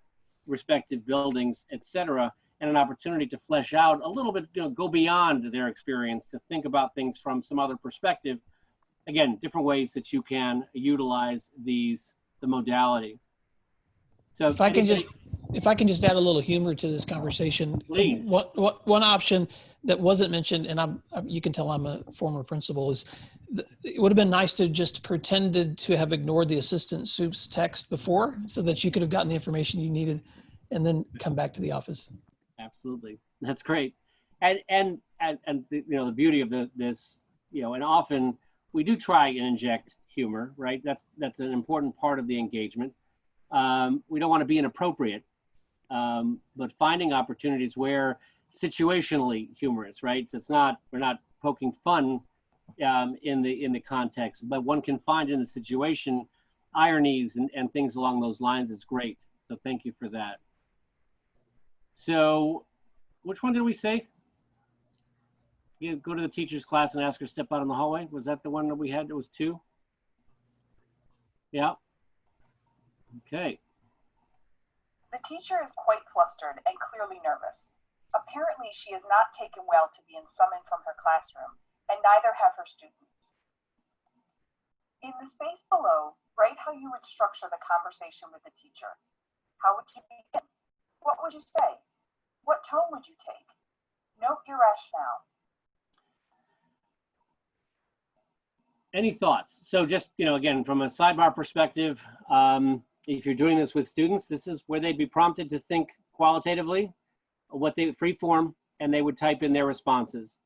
respective buildings, et cetera, and an opportunity to flesh out a little bit, you know, go beyond their experience to think about things from some other perspective. Again, different ways that you can utilize the modality. So
if I can just add a little humor to this conversation,
please.
One option that wasn't mentioned, and you can tell I'm a former principal, is it would have been nice to just pretended to have ignored the assistant soup's text before, so that you could have gotten the information you needed, and then come back to the office.
Absolutely, that's great, and you know, the beauty of this, you know, and often we do try and inject humor, right? That's an important part of the engagement. We don't want to be inappropriate, but finding opportunities where situationally humorous, right? So we're not poking fun in the context, but one can find in the situation ironies and things along those lines is great. So thank you for that. So which one did we say? You go to the teacher's class and ask her to step out in the hallway. Was that the one that we had? It was 2. Yeah. Okay.
The teacher is quite flustered and clearly nervous. Apparently, she has not taken well to being summoned from her classroom, and neither have her students. In the space below, write how you would structure the conversation with the teacher. How would you begin? What would you say? What tone would you take? Note your rationale.
Any thoughts? So just, again, from a sidebar perspective, if you're doing this with students, this is where they'd be prompted to think qualitatively, free form, and they would type in their responses.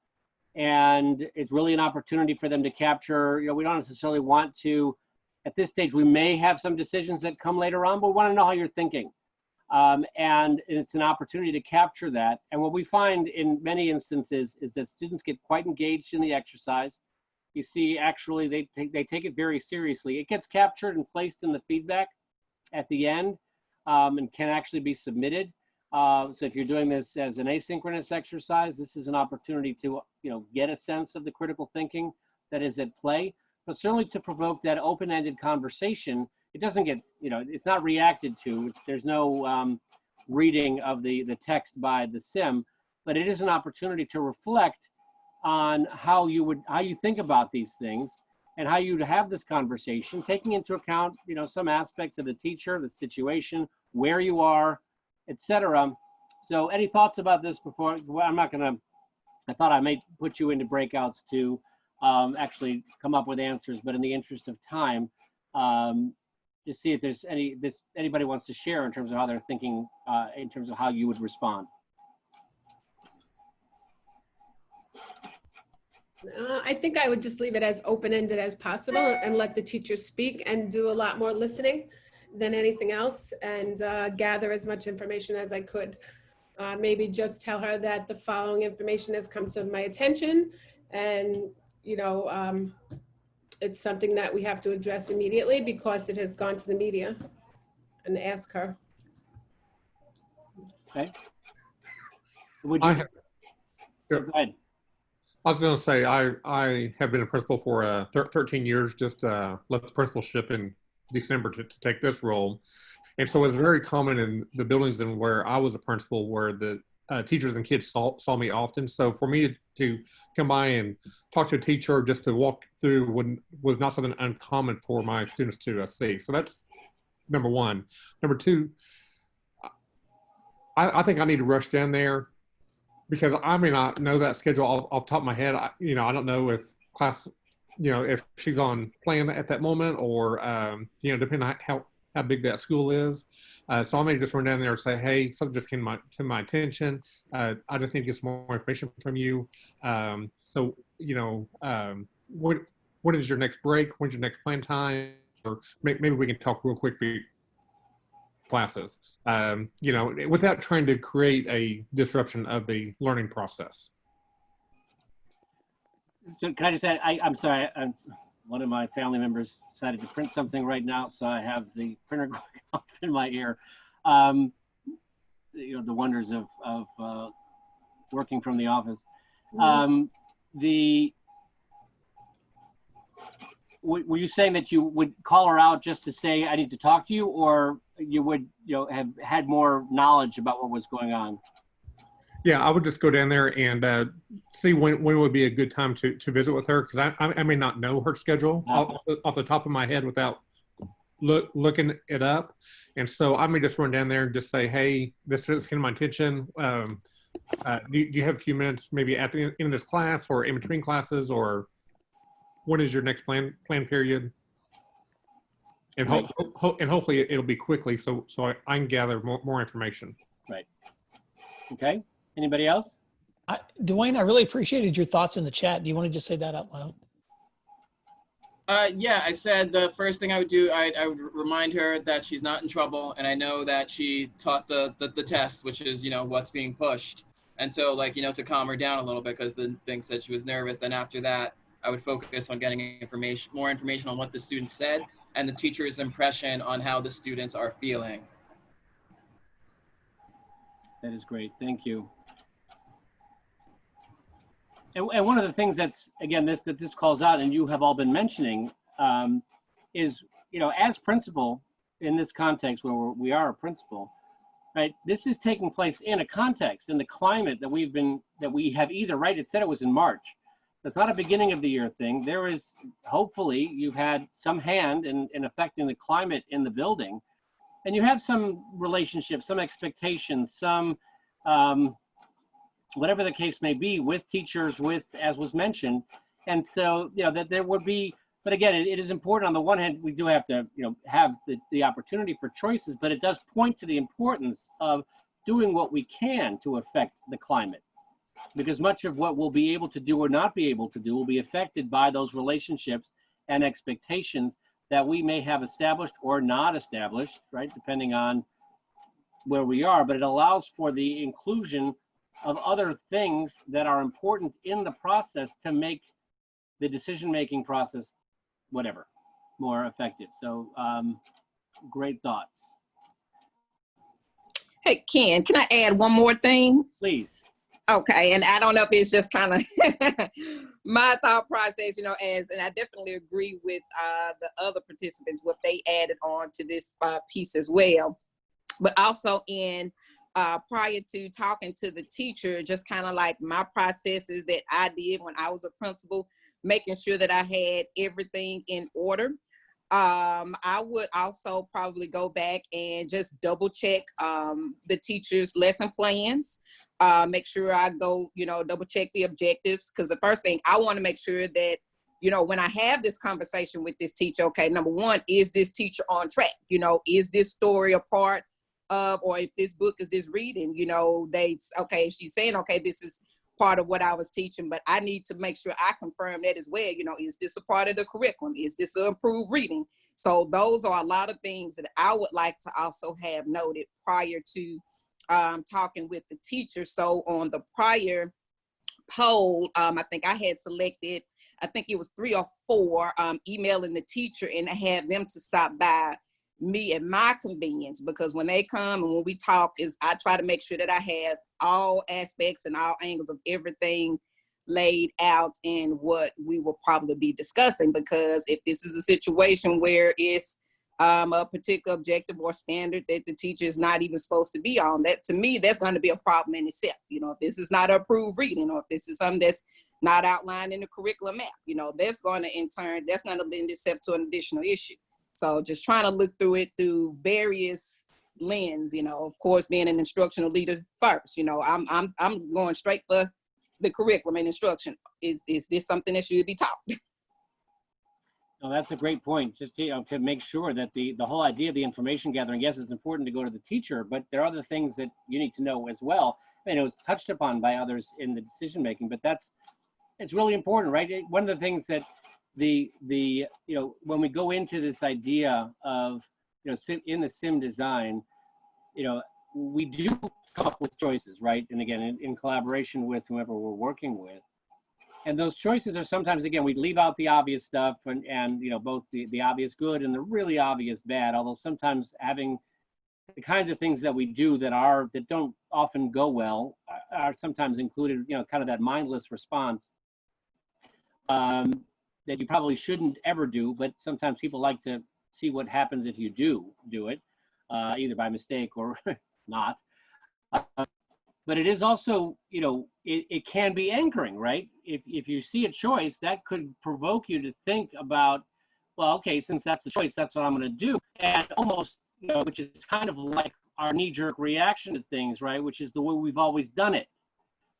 And it's really an opportunity for them to capture, we don't necessarily want to, at this stage, we may have some decisions that come later on, but we want to know how you're thinking. And it's an opportunity to capture that. And what we find in many instances is that students get quite engaged in the exercise. You see, actually, they take it very seriously. It gets captured and placed in the feedback at the end, and can actually be submitted. So if you're doing this as an asynchronous exercise, this is an opportunity to, get a sense of the critical thinking that is at play, but certainly to provoke that open-ended conversation. It doesn't get, it's not reacted to. There's no reading of the text by the sim, but it is an opportunity to reflect on how you think about these things and how you'd have this conversation, taking into account, some aspects of the teacher, the situation, where you are, etc. So any thoughts about this before? Well, I thought I may put you into breakouts to actually come up with answers, but in the interest of time, just see if there's anybody wants to share in terms of how they're thinking, in terms of how you would respond.
I think I would just leave it as open-ended as possible and let the teacher speak and do a lot more listening than anything else, and gather as much information as I could. Maybe just tell her that the following information has come to my attention, and it's something that we have to address immediately because it has gone to the media, and ask her.
Okay. Would you? Go ahead.
I was going to say, I have been a principal for 13 years, just left the principalship in December to take this role. And so it's very common in the buildings in where I was a principal where the teachers and kids saw me often. So for me to come by and talk to a teacher just to walk through was not something uncommon for my students to see. So that's number one. Number two, I think I need to rush down there, because I may not know that schedule off the top of my head. I don't know if class, if she's on plan at that moment, or, depending on how big that school is. So I may just run down there and say, hey, something just came to my attention. I just need to get some more information from you. So, what is your next break? When's your next plan time? Or maybe we can talk real quick classes, without trying to create a disruption of the learning process.
So can I just add, I'm sorry, one of my family members decided to print something right now, so I have the printer going off in my ear. The wonders of working from the office. Were you saying that you would call her out just to say, I need to talk to you, or you would, have had more knowledge about what was going on?
Yeah, I would just go down there and see when would be a good time to visit with her, because I may not know her schedule off the top of my head without looking it up. And so I may just run down there and just say, hey, this just came to my attention. Do you have a few minutes maybe at the end of this class or in between classes, or when is your next plan period? And,
right.
Hopefully it'll be quickly so I can gather more information.
Right. Okay. Anybody else?
Dwayne, I really appreciated your thoughts in the chat. Do you want to just say that out loud?
Yeah, I said the first thing I would do, I would remind her that she's not in trouble, and I know that she taught the test, which is, what's being pushed. And so, to calm her down a little bit, because the thing said she was nervous. Then after that, I would focus on getting more information on what the students said and the teacher's impression on how the students are feeling.
That is great. Thank you. And one of the things that's, again, this calls out, and you have all been mentioning, is, as principal in this context where we are a principal, right? This is taking place in a context, in the climate that we have either, right? It said it was in March. That's not a beginning of the year thing. There is, hopefully, you've had some hand in affecting the climate in the building, and you have some relationships, some expectations, some, whatever the case may be, with teachers, with, as was mentioned. And so, that there would be but again, it is important. On the one hand, we do have to, have the opportunity for choices, but it does point to the importance of doing what we can to affect the climate, because much of what we'll be able to do or not be able to do will be affected by those relationships and expectations that we may have established or not established, right, depending on where we are. But it allows for the inclusion of other things that are important in the process to make the decision-making process, whatever, more effective. So great thoughts.
Hey, Ken, can I add one more thing?
Please.
Okay, and I don't know if it's just kind of my thought process, and I definitely agree with the other participants, what they added on to this piece as well. But also in prior to talking to the teacher, just kind of like my processes that I did when I was a principal, making sure that I had everything in order. I would also probably go back and just double check the teacher's lesson plans. Make sure I go, double check the objectives, because the first thing I want to make sure that, when I have this conversation with this teacher, okay, number one, is this teacher on track? Is this story a part of, or if this book is this reading, okay, she's saying, okay, this is part of what I was teaching, but I need to make sure I confirm that as well. Is this a part of the curriculum? Is this an improved reading? So those are a lot of things that I would like to also have noted prior to talking with the teacher. So on the prior poll, I think I had selected, I think it was 3 or 4, emailing the teacher, and I had them to stop by me at my convenience, because when they come and when we talk, I try to make sure that I have all aspects and all angles of everything laid out in what we will probably be discussing. Because if this is a situation where it's a particular objective or standard that the teacher is not even supposed to be on, that to me, that's going to be a problem in itself. If this is not approved reading, or if this is something that's not outlined in the curriculum map, that's going to, in turn, that's going to lend itself to an additional issue. So just trying to look through it through various lens, of course, being an instructional leader first, I'm going straight for the curriculum and instruction. Is this something that should be taught?
No, that's a great point. Just to make sure that the whole idea of the information gathering, yes, it's important to go to the teacher, but there are other things that you need to know as well. And it was touched upon by others in the decision making, but it's really important, right? One of the things that when we go into this idea of in the sim design, we do come up with choices, right? And again, in collaboration with whoever we're working with. And those choices are sometimes, again, we leave out the obvious stuff and both the obvious good and the really obvious bad, although sometimes having the kinds of things that we do that don't often go well are sometimes included, kind of that mindless response that you probably shouldn't ever do, but sometimes people like to see what happens if you do it, either by mistake or not. But it is also, it can be anchoring, right? If you see a choice, that could provoke you to think about, well, okay, since that's the choice, that's what I'm going to do. And almost, which is kind of like our knee-jerk reaction to things, right? Which is the way we've always done it.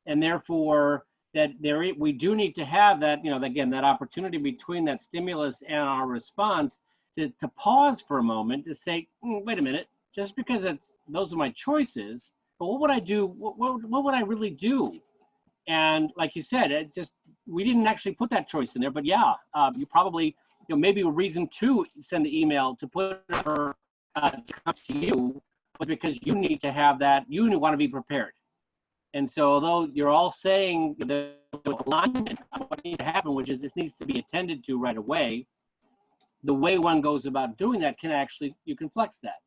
And therefore, we do need to have that, again, that opportunity between that stimulus and our response to pause for a moment to say, wait a minute, just because those are my choices, but what would I do? What would I really do? And like you said, we didn't actually put that choice in there, but yeah, you probably, maybe a reason to send the email to put her to come to you was because you need to have that, you want to be prepared. And so although you're all saying the alignment of what needs to happen, which is this needs to be attended to right away, the way one goes about doing that you can flex that.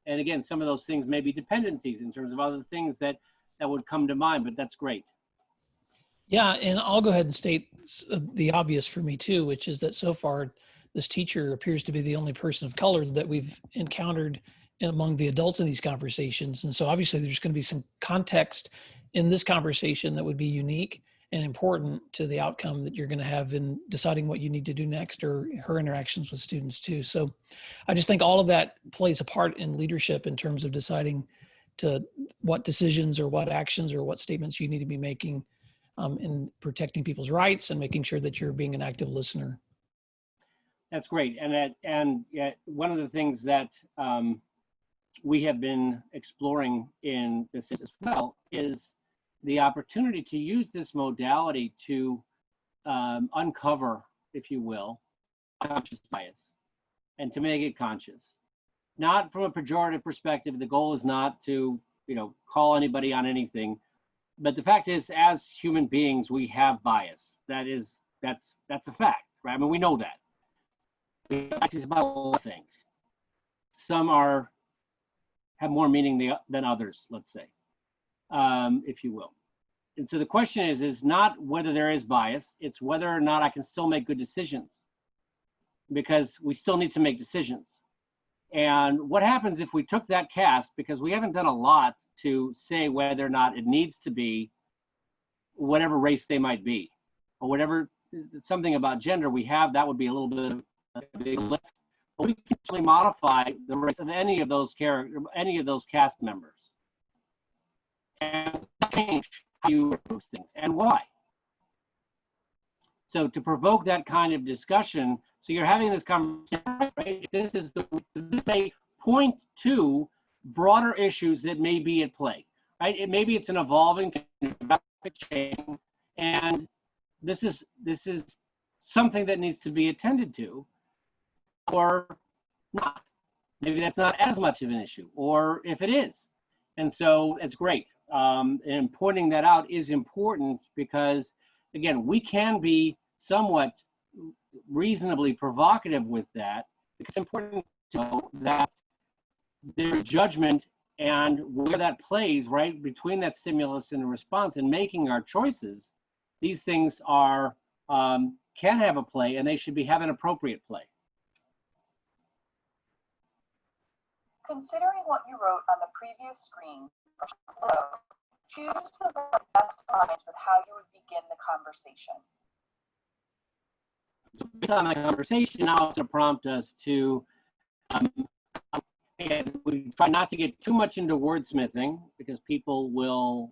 And again, some of those things may be dependencies in terms of other things that would come to mind, but that's great.
Yeah, and I'll go ahead and state the obvious for me too, which is that so far this teacher appears to be the only person of color that we've encountered among the adults in these conversations. And so obviously there's going to be some context in this conversation that would be unique and important to the outcome that you're going to have in deciding what you need to do next, or her interactions with students too. So I just think all of that plays a part in leadership in terms of deciding what decisions or what actions or what statements you need to be making in protecting people's rights and making sure that you're being an active listener.
That's great. And yet one of the things that we have been exploring in this as well is the opportunity to use this modality to uncover, if you will, conscious bias and to make it conscious. Not from a pejorative perspective. The goal is not to, call anybody on anything. But the fact is, as human beings, we have bias. That's a fact, right? I mean, we know that. Bias about a lot of things. Some have more meaning than others, let's say, if you will. And so the question is not whether there is bias, it's whether or not I can still make good decisions, because we still need to make decisions. And what happens if we took that cast, because we haven't done a lot to say whether or not it needs to be whatever race they might be, or whatever, something about gender we have, that would be a little bit of a big lift. But we can actually modify the race of any of those cast members and change how you approach things and why. So to provoke that kind of discussion, so you're having this conversation, right? This may point to broader issues that may be at play, right? Maybe it's an evolving chain, and this is something that needs to be attended to, or not. Maybe that's not as much of an issue, or if it is. And so it's great. And pointing that out is important because, again, we can be somewhat reasonably provocative with that. It's important to know that there's judgment and where that plays, right, between that stimulus and the response and making our choices. These things are can have a play, and they should have an appropriate play.
Considering what you wrote on the previous screen, below, choose the best lines with how you would begin the conversation.
So based on that conversation, now it's going to prompt us to, and we try not to get too much into wordsmithing because people will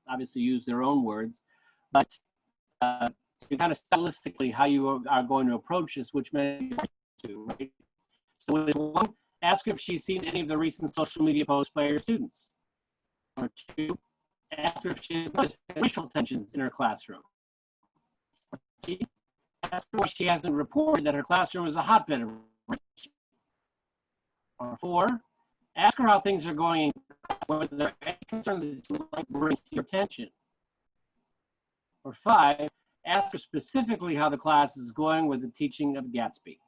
obviously use their own words, but to kind of stylistically how you are going to approach this, which may be right? So one, ask if she's seen any of the recent social media posts by her students. Or two, ask her if she has noticed racial tensions in her classroom. Or three, ask her why she hasn't reported that her classroom is a hotbed of racism. Or four, ask her how things are going in class, whether there are any concerns that you would like to bring to your attention. Or five, ask her specifically how the class is going with the teaching of Gatsby.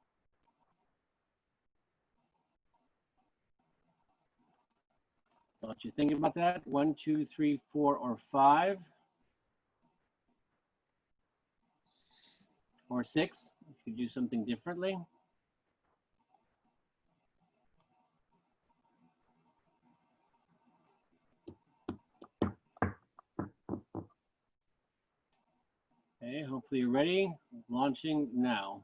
What you think about that? 1, 2, 3, 4, or 5, or 6. You could do something differently. Okay, hopefully you're ready. Launching now.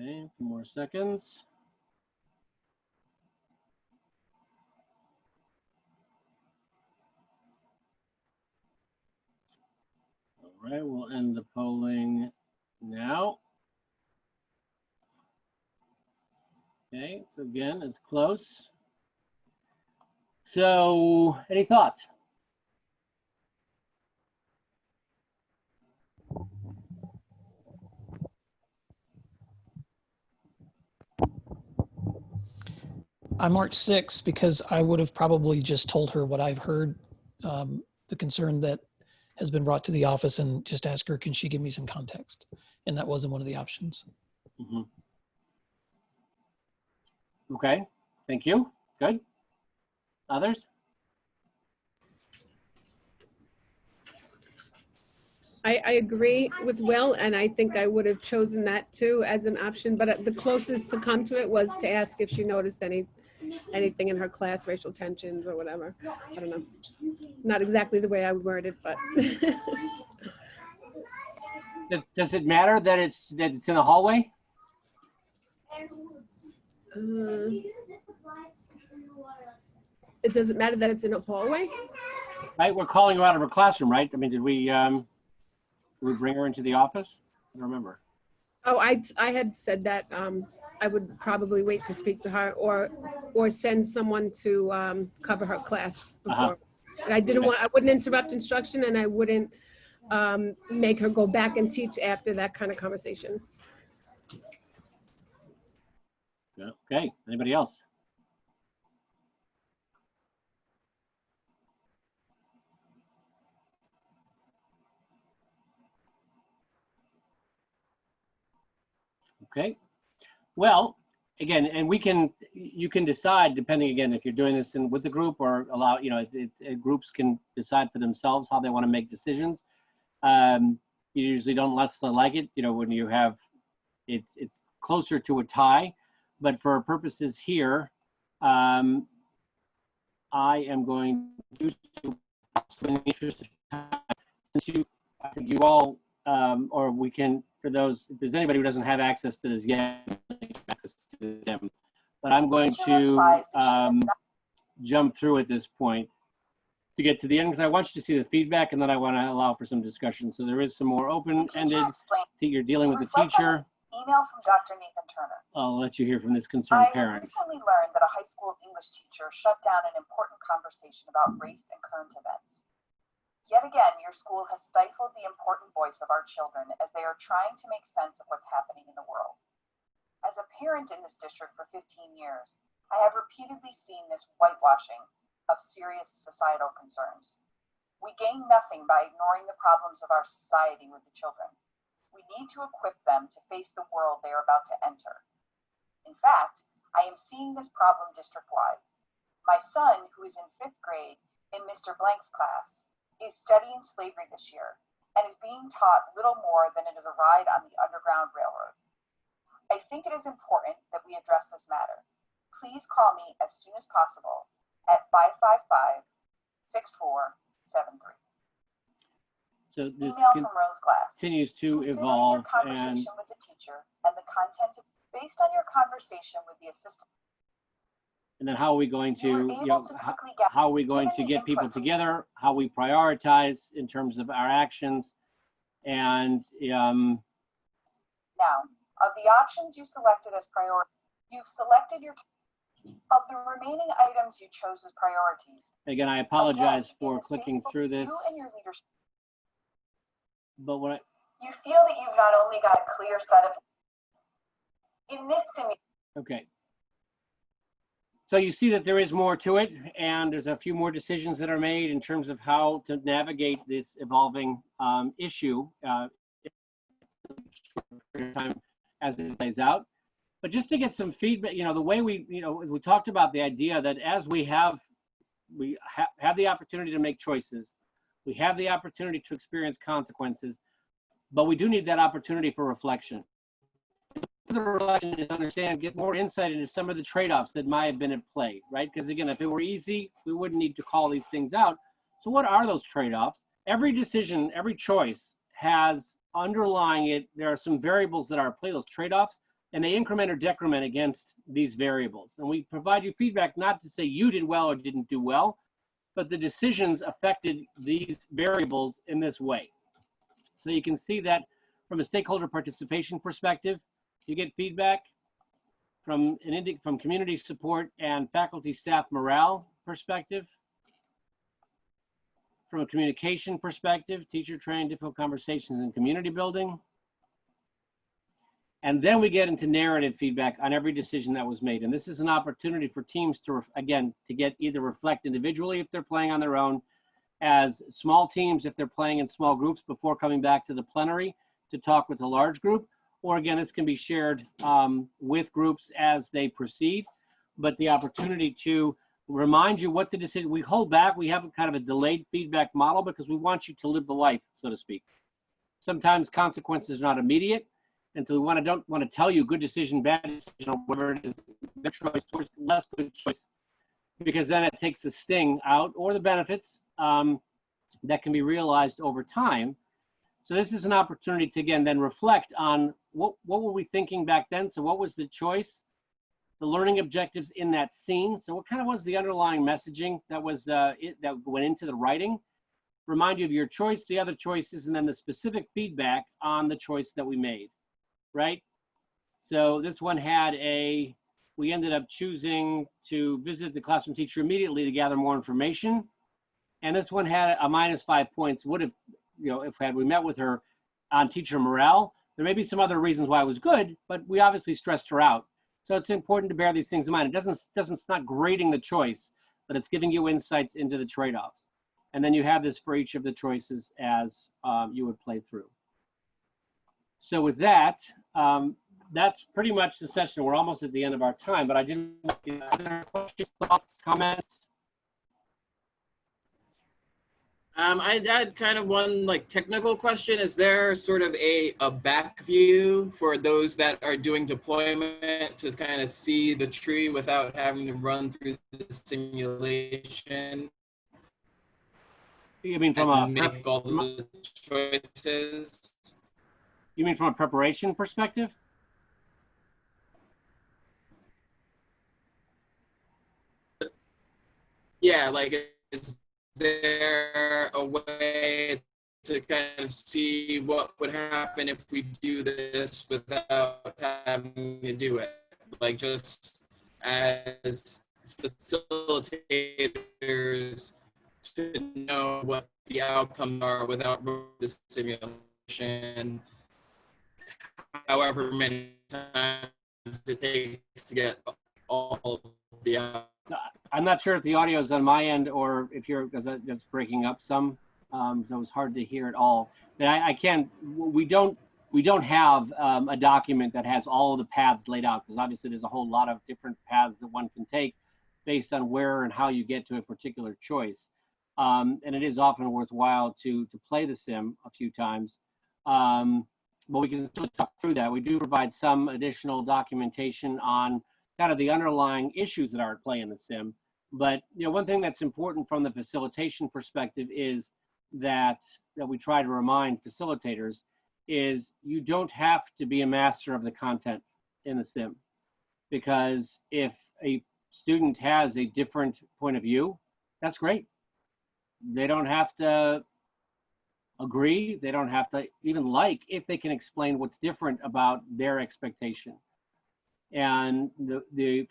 Okay, a few more seconds. All right, we'll end the polling now. Okay, so again, it's close. So, any thoughts?
I marked 6 because I would have probably just told her what I've heard, the concern that has been brought to the office, and just ask her, can she give me some context? And that wasn't one of the options.
Mm-hmm. Okay, thank you. Good. Others?
I agree with Will, and I think I would have chosen that too as an option, but the closest to come to it was to ask if she noticed anything in her class, racial tensions or whatever. I don't know. Not exactly the way I would word it, but.
Does it matter that it's in the hallway?
It doesn't matter that it's in a hallway?
Right, we're calling her out of her classroom, right? I mean, did we bring her into the office? I don't remember.
Oh, I had said that I would probably wait to speak to her or send someone to cover her class before. And I wouldn't interrupt instruction, and I wouldn't make her go back and teach after that kind of conversation.
Okay, anybody else? Okay, well, again, and you can decide, depending, again, if you're doing this with the group or allow, groups can decide for themselves how they want to make decisions. You usually don't necessarily like it, when you have, it's closer to a tie, but for purposes here, I am going to, in the interest of time, since I think you all, or we can, for those, if there's anybody who doesn't have access to this yet, but I'm going to jump through at this point to get to the end, because I want you to see the feedback, and then I want to allow for some discussion. So there is some more open-ended, you're dealing with the teacher.
Email from Dr. Nathan Turner.
I'll let you hear from this concerned
I
parent.
recently learned that a high school English teacher shut down an important conversation about race and current events. Yet again, your school has stifled the important voice of our children as they are trying to make sense of what's happening in the world. As a parent in this district for 15 years, I have repeatedly seen this whitewashing of serious societal concerns. We gain nothing by ignoring the problems of our society with the children. We need to equip them to face the world they are about to enter. In fact, I am seeing this problem district-wide. My son, who is in 5th grade in Mr. Blank's class, is studying slavery this year and is being taught little more than it is a ride on the Underground Railroad. I think it is important that we address this matter. Please call me as soon as possible at 555-6473.
So this
Email from Rose Glass.
continues to
Considering
evolve,
your conversation with the teacher and the content based on your conversation with the assistant.
and then how are we going to, how are we going to get people
input.
together, how we prioritize in terms of our actions, and
Now, of the options you selected as priority, you've selected your. Of the remaining items you chose as priorities.
again, I apologize
Again,
for
in this
clicking
Facebook,
through this,
You and your leadership.
but what
You feel that you've not only got a clear set of. In this simulation.
okay. So you see that there is more to it, and there's a few more decisions that are made in terms of how to navigate this evolving issue as it plays out. But just to get some feedback, the way we talked about the idea that as we have the opportunity to make choices, we have the opportunity to experience consequences, but we do need that opportunity for reflection. The reflection is understand, get more insight into some of the trade-offs that might have been at play, right? Because again, if it were easy, we wouldn't need to call these things out. So what are those trade-offs? Every decision, every choice has underlying it, there are some variables that are at play, those trade-offs, and they increment or decrement against these variables. And we provide you feedback not to say you did well or didn't do well, but the decisions affected these variables in this way. So you can see that from a stakeholder participation perspective, you get feedback from community support and faculty staff morale perspective. From a communication perspective, teacher training, difficult conversations, and community building. And then we get into narrative feedback on every decision that was made. And this is an opportunity for teams to, again, to get either reflect individually if they're playing on their own, as small teams if they're playing in small groups before coming back to the plenary to talk with a large group. Or again, this can be shared with groups as they proceed. But the opportunity to remind you what the decision, we hold back, we have a kind of a delayed feedback model because we want you to live the life, so to speak. Sometimes consequences are not immediate, and so we don't want to tell you good decision, bad decision, or whatever it is, good choice, towards less good choice, because then it takes the sting out or the benefits that can be realized over time. So this is an opportunity to, again, then reflect on what were we thinking back then? So what was the choice? The learning objectives in that scene. So what kind of was the underlying messaging that was that went into the writing? Remind you of your choice, the other choices, and then the specific feedback on the choice that we made, right? So this one had we ended up choosing to visit the classroom teacher immediately to gather more information. And this one had a -5 points. Would have, if had we met with her on teacher morale. There may be some other reasons why it was good, but we obviously stressed her out. So it's important to bear these things in mind. It's not grading the choice, but it's giving you insights into the trade-offs. And then you have this for each of the choices as you would play through. So with that, that's pretty much the session. We're almost at the end of our time, but I didn't other questions, thoughts, comments.
I had kind of one technical question. Is there sort of a back view for those that are doing deployment to kind of see the tree without having to run through the simulation?
You mean from
make all the choices?
You mean from a preparation perspective?
Yeah, is there a way to kind of see what would happen if we do this without having to do it? Just as facilitators to know what the outcomes are without the simulation, however many times it takes to get all of the outcomes.
I'm not sure if the audio is on my end or if because that's breaking up some, so it was hard to hear it all. But I can't. We don't have a document that has all of the paths laid out, because obviously there's a whole lot of different paths that one can take based on where and how you get to a particular choice. And it is often worthwhile to play the sim a few times. But we can still talk through that. We do provide some additional documentation on kind of the underlying issues that are at play in the sim. But one thing that's important from the facilitation perspective is that we try to remind facilitators is you don't have to be a master of the content in the sim, because if a student has a different point of view, that's great. They don't have to agree. They don't have to even if they can explain what's different about their expectation. And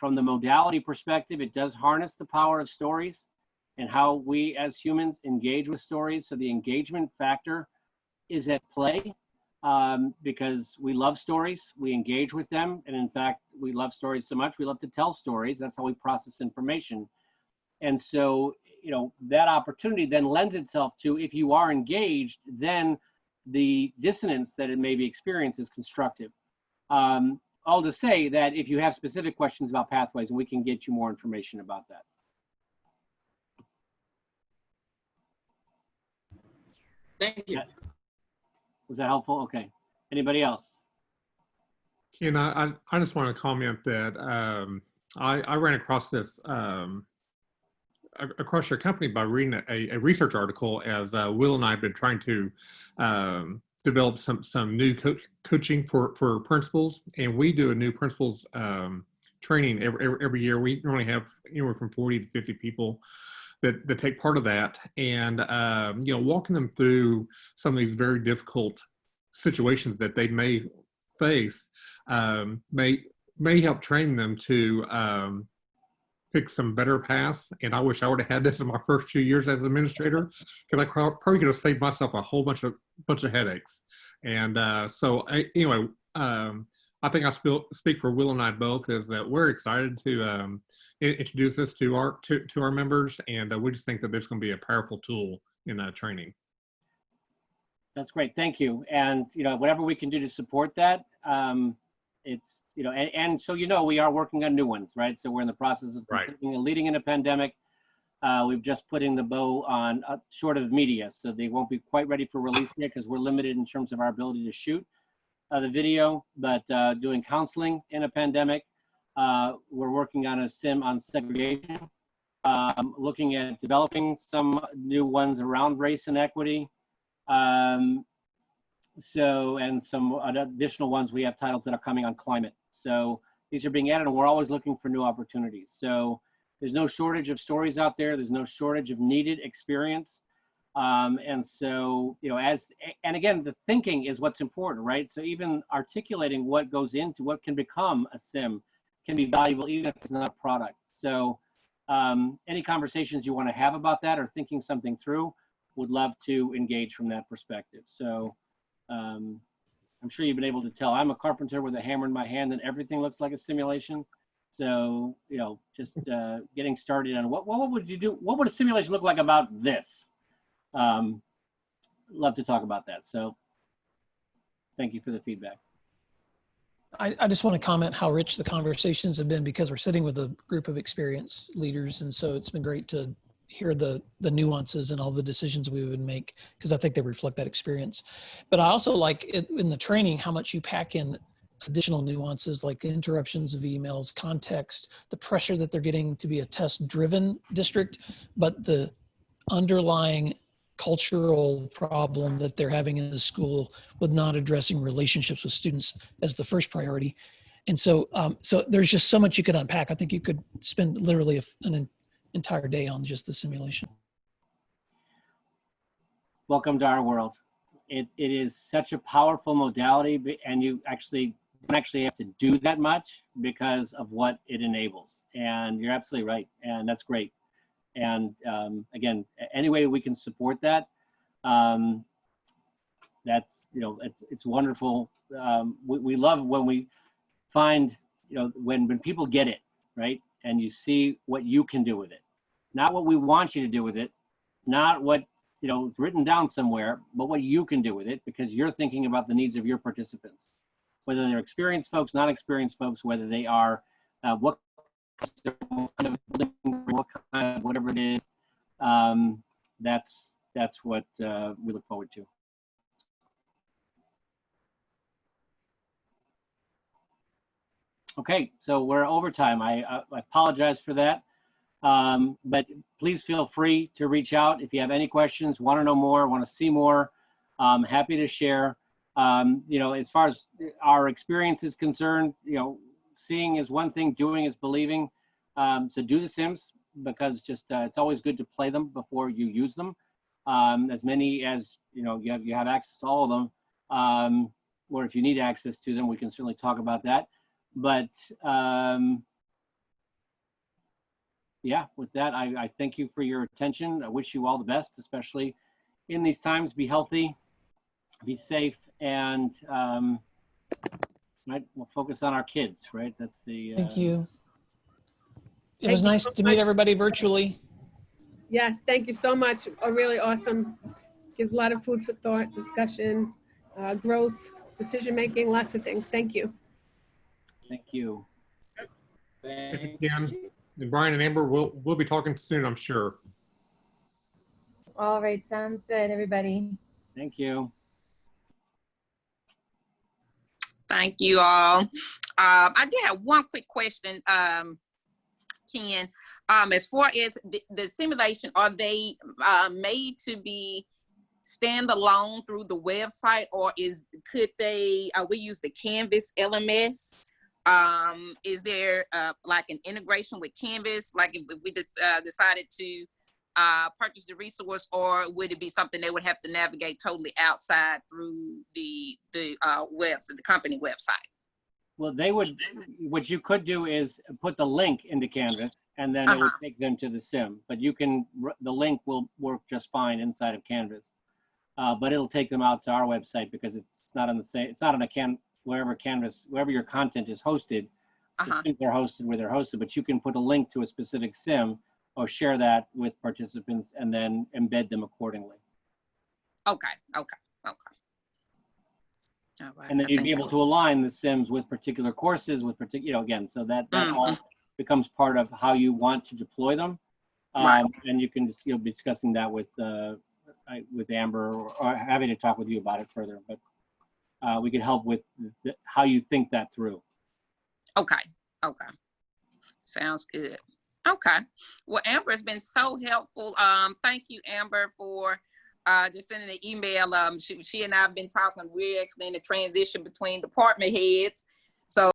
from the modality perspective, it does harness the power of stories and how we as humans engage with stories. So the engagement factor is at play because we love stories, we engage with them. And in fact, we love stories so much, we love to tell stories. That's how we process information. And so, that opportunity then lends itself to, if you are engaged, then the dissonance that it may be experienced is constructive. All to say that if you have specific questions about pathways, and we can get you more information about that.
Thank you.
Was that helpful? Okay. Anybody else?
Ken, I just want to comment that I ran across this across your company by reading a research article as Will and I have been trying to develop some new coaching for principals, and we do a new principals training every year. We normally have anywhere from 40 to 50 people that take part of that, and walking them through some of these very difficult situations that they may face may help train them to pick some better paths. And I wish I would have had this in my first 2 years as an administrator, because I probably could have saved myself a whole bunch of headaches. And anyway, I think I speak for Will and I both, is that we're excited to introduce this to our members, and we just think that there's going to be a powerful tool in training.
That's great, thank you. And whatever we can do to support that, it's and so we are working on new ones, right? So we're in the process of leading in a pandemic. We've just putting the bow on short of media, so they won't be quite ready for release yet because we're limited in terms of our ability to shoot the video. But doing counseling in a pandemic, we're working on a sim on segregation, looking at developing some new ones around race and equity. So, and some additional ones, we have titles that are coming on climate. So these are being added, and we're always looking for new opportunities. So there's no shortage of stories out there. There's no shortage of needed experience. And so, you know, and again, the thinking is what's important, right? So even articulating what goes into what can become a sim can be valuable, even if it's not a product. So any conversations you want to have about that or thinking something through, would love to engage from that perspective. So I'm sure you've been able to tell I'm a carpenter with a hammer in my hand and everything looks like a simulation. So, you know, just getting started on what would you do? What would a simulation look like about this? Love to talk about that. So thank you for the feedback.
I just want to comment how rich the conversations have been, because we're sitting with a group of experienced leaders. And so it's been great to hear the nuances and all the decisions we would make, because I think they reflect that experience. But I also like it in the training, how much you pack in additional nuances like interruptions of emails, context, the pressure that they're getting to be a test-driven district, but the underlying cultural problem that they're having in the school with not addressing relationships with students as the first priority. And so, so there's just so much you could unpack. I think you could spend literally an entire day on just the simulation.
Welcome to our world. It is such a powerful modality, and you actually don't actually have to do that much because of what it enables. And you're absolutely right, and that's great. And again, any way we can support that, that's, you know, it's wonderful. We love when we find, you know, when people get it, right? And you see what you can do with it. Not what we want you to do with it, not what, you know, it's written down somewhere, but what you can do with it, because you're thinking about the needs of your participants, whether they're experienced folks, not experienced folks, whether they are, what kind of whatever it is. That's what we look forward to. Okay, so we're over time. I apologize for that. But please feel free to reach out if you have any questions, want to know more, want to see more. Happy to share. You know, as far as our experience is concerned, you know, seeing is one thing, doing is believing. So do the Sims, because just it's always good to play them before you use them. As many as, you know, you have access to all of them, or if you need access to them, we can certainly talk about that. But yeah, with that, I thank you for your attention. I wish you all the best, especially in these times. Be healthy, be safe, and right, we'll focus on our kids, right? That's the
Thank you. It was nice to meet everybody virtually.
Yes, thank you so much. Really awesome. Gives a lot of food for thought, discussion, growth, decision-making, lots of things. Thank you.
Thank you.
Thank you, Ken. And Brian and Amber, we'll be talking soon, I'm sure.
All right, sounds good, everybody.
Thank you.
Thank you all. I do have one quick question, Ken. As far as the simulation, are they made to be standalone through the website, or could they? We use the Canvas LMS. Is there like an integration with Canvas, like if we decided to purchase the resource, or would it be something they would have to navigate totally outside through the website, the company website?
Well, they would, what you could do is put the link into Canvas, and then it would take them to the sim. But you can, the link will work just fine inside of Canvas. But it'll take them out to our website, because it's not on the same, it's not on a wherever Canvas, wherever your content is hosted, the sims are hosted where they're hosted, but you can put a link to a specific sim or share that with participants and then embed them accordingly.
Okay. All right.
And then you'd be able to align the sims with particular courses, with particular, you know, again, so that all becomes part of how you want to deploy them.
Right.
And you can just, you'll be discussing that with Amber, or having to talk with you about it further, but we could help with how you think that through.
Okay. Sounds good. Okay. Well, Amber has been so helpful. Thank you, Amber, for just sending an email. She and I have been talking. We're actually in the transition between department heads,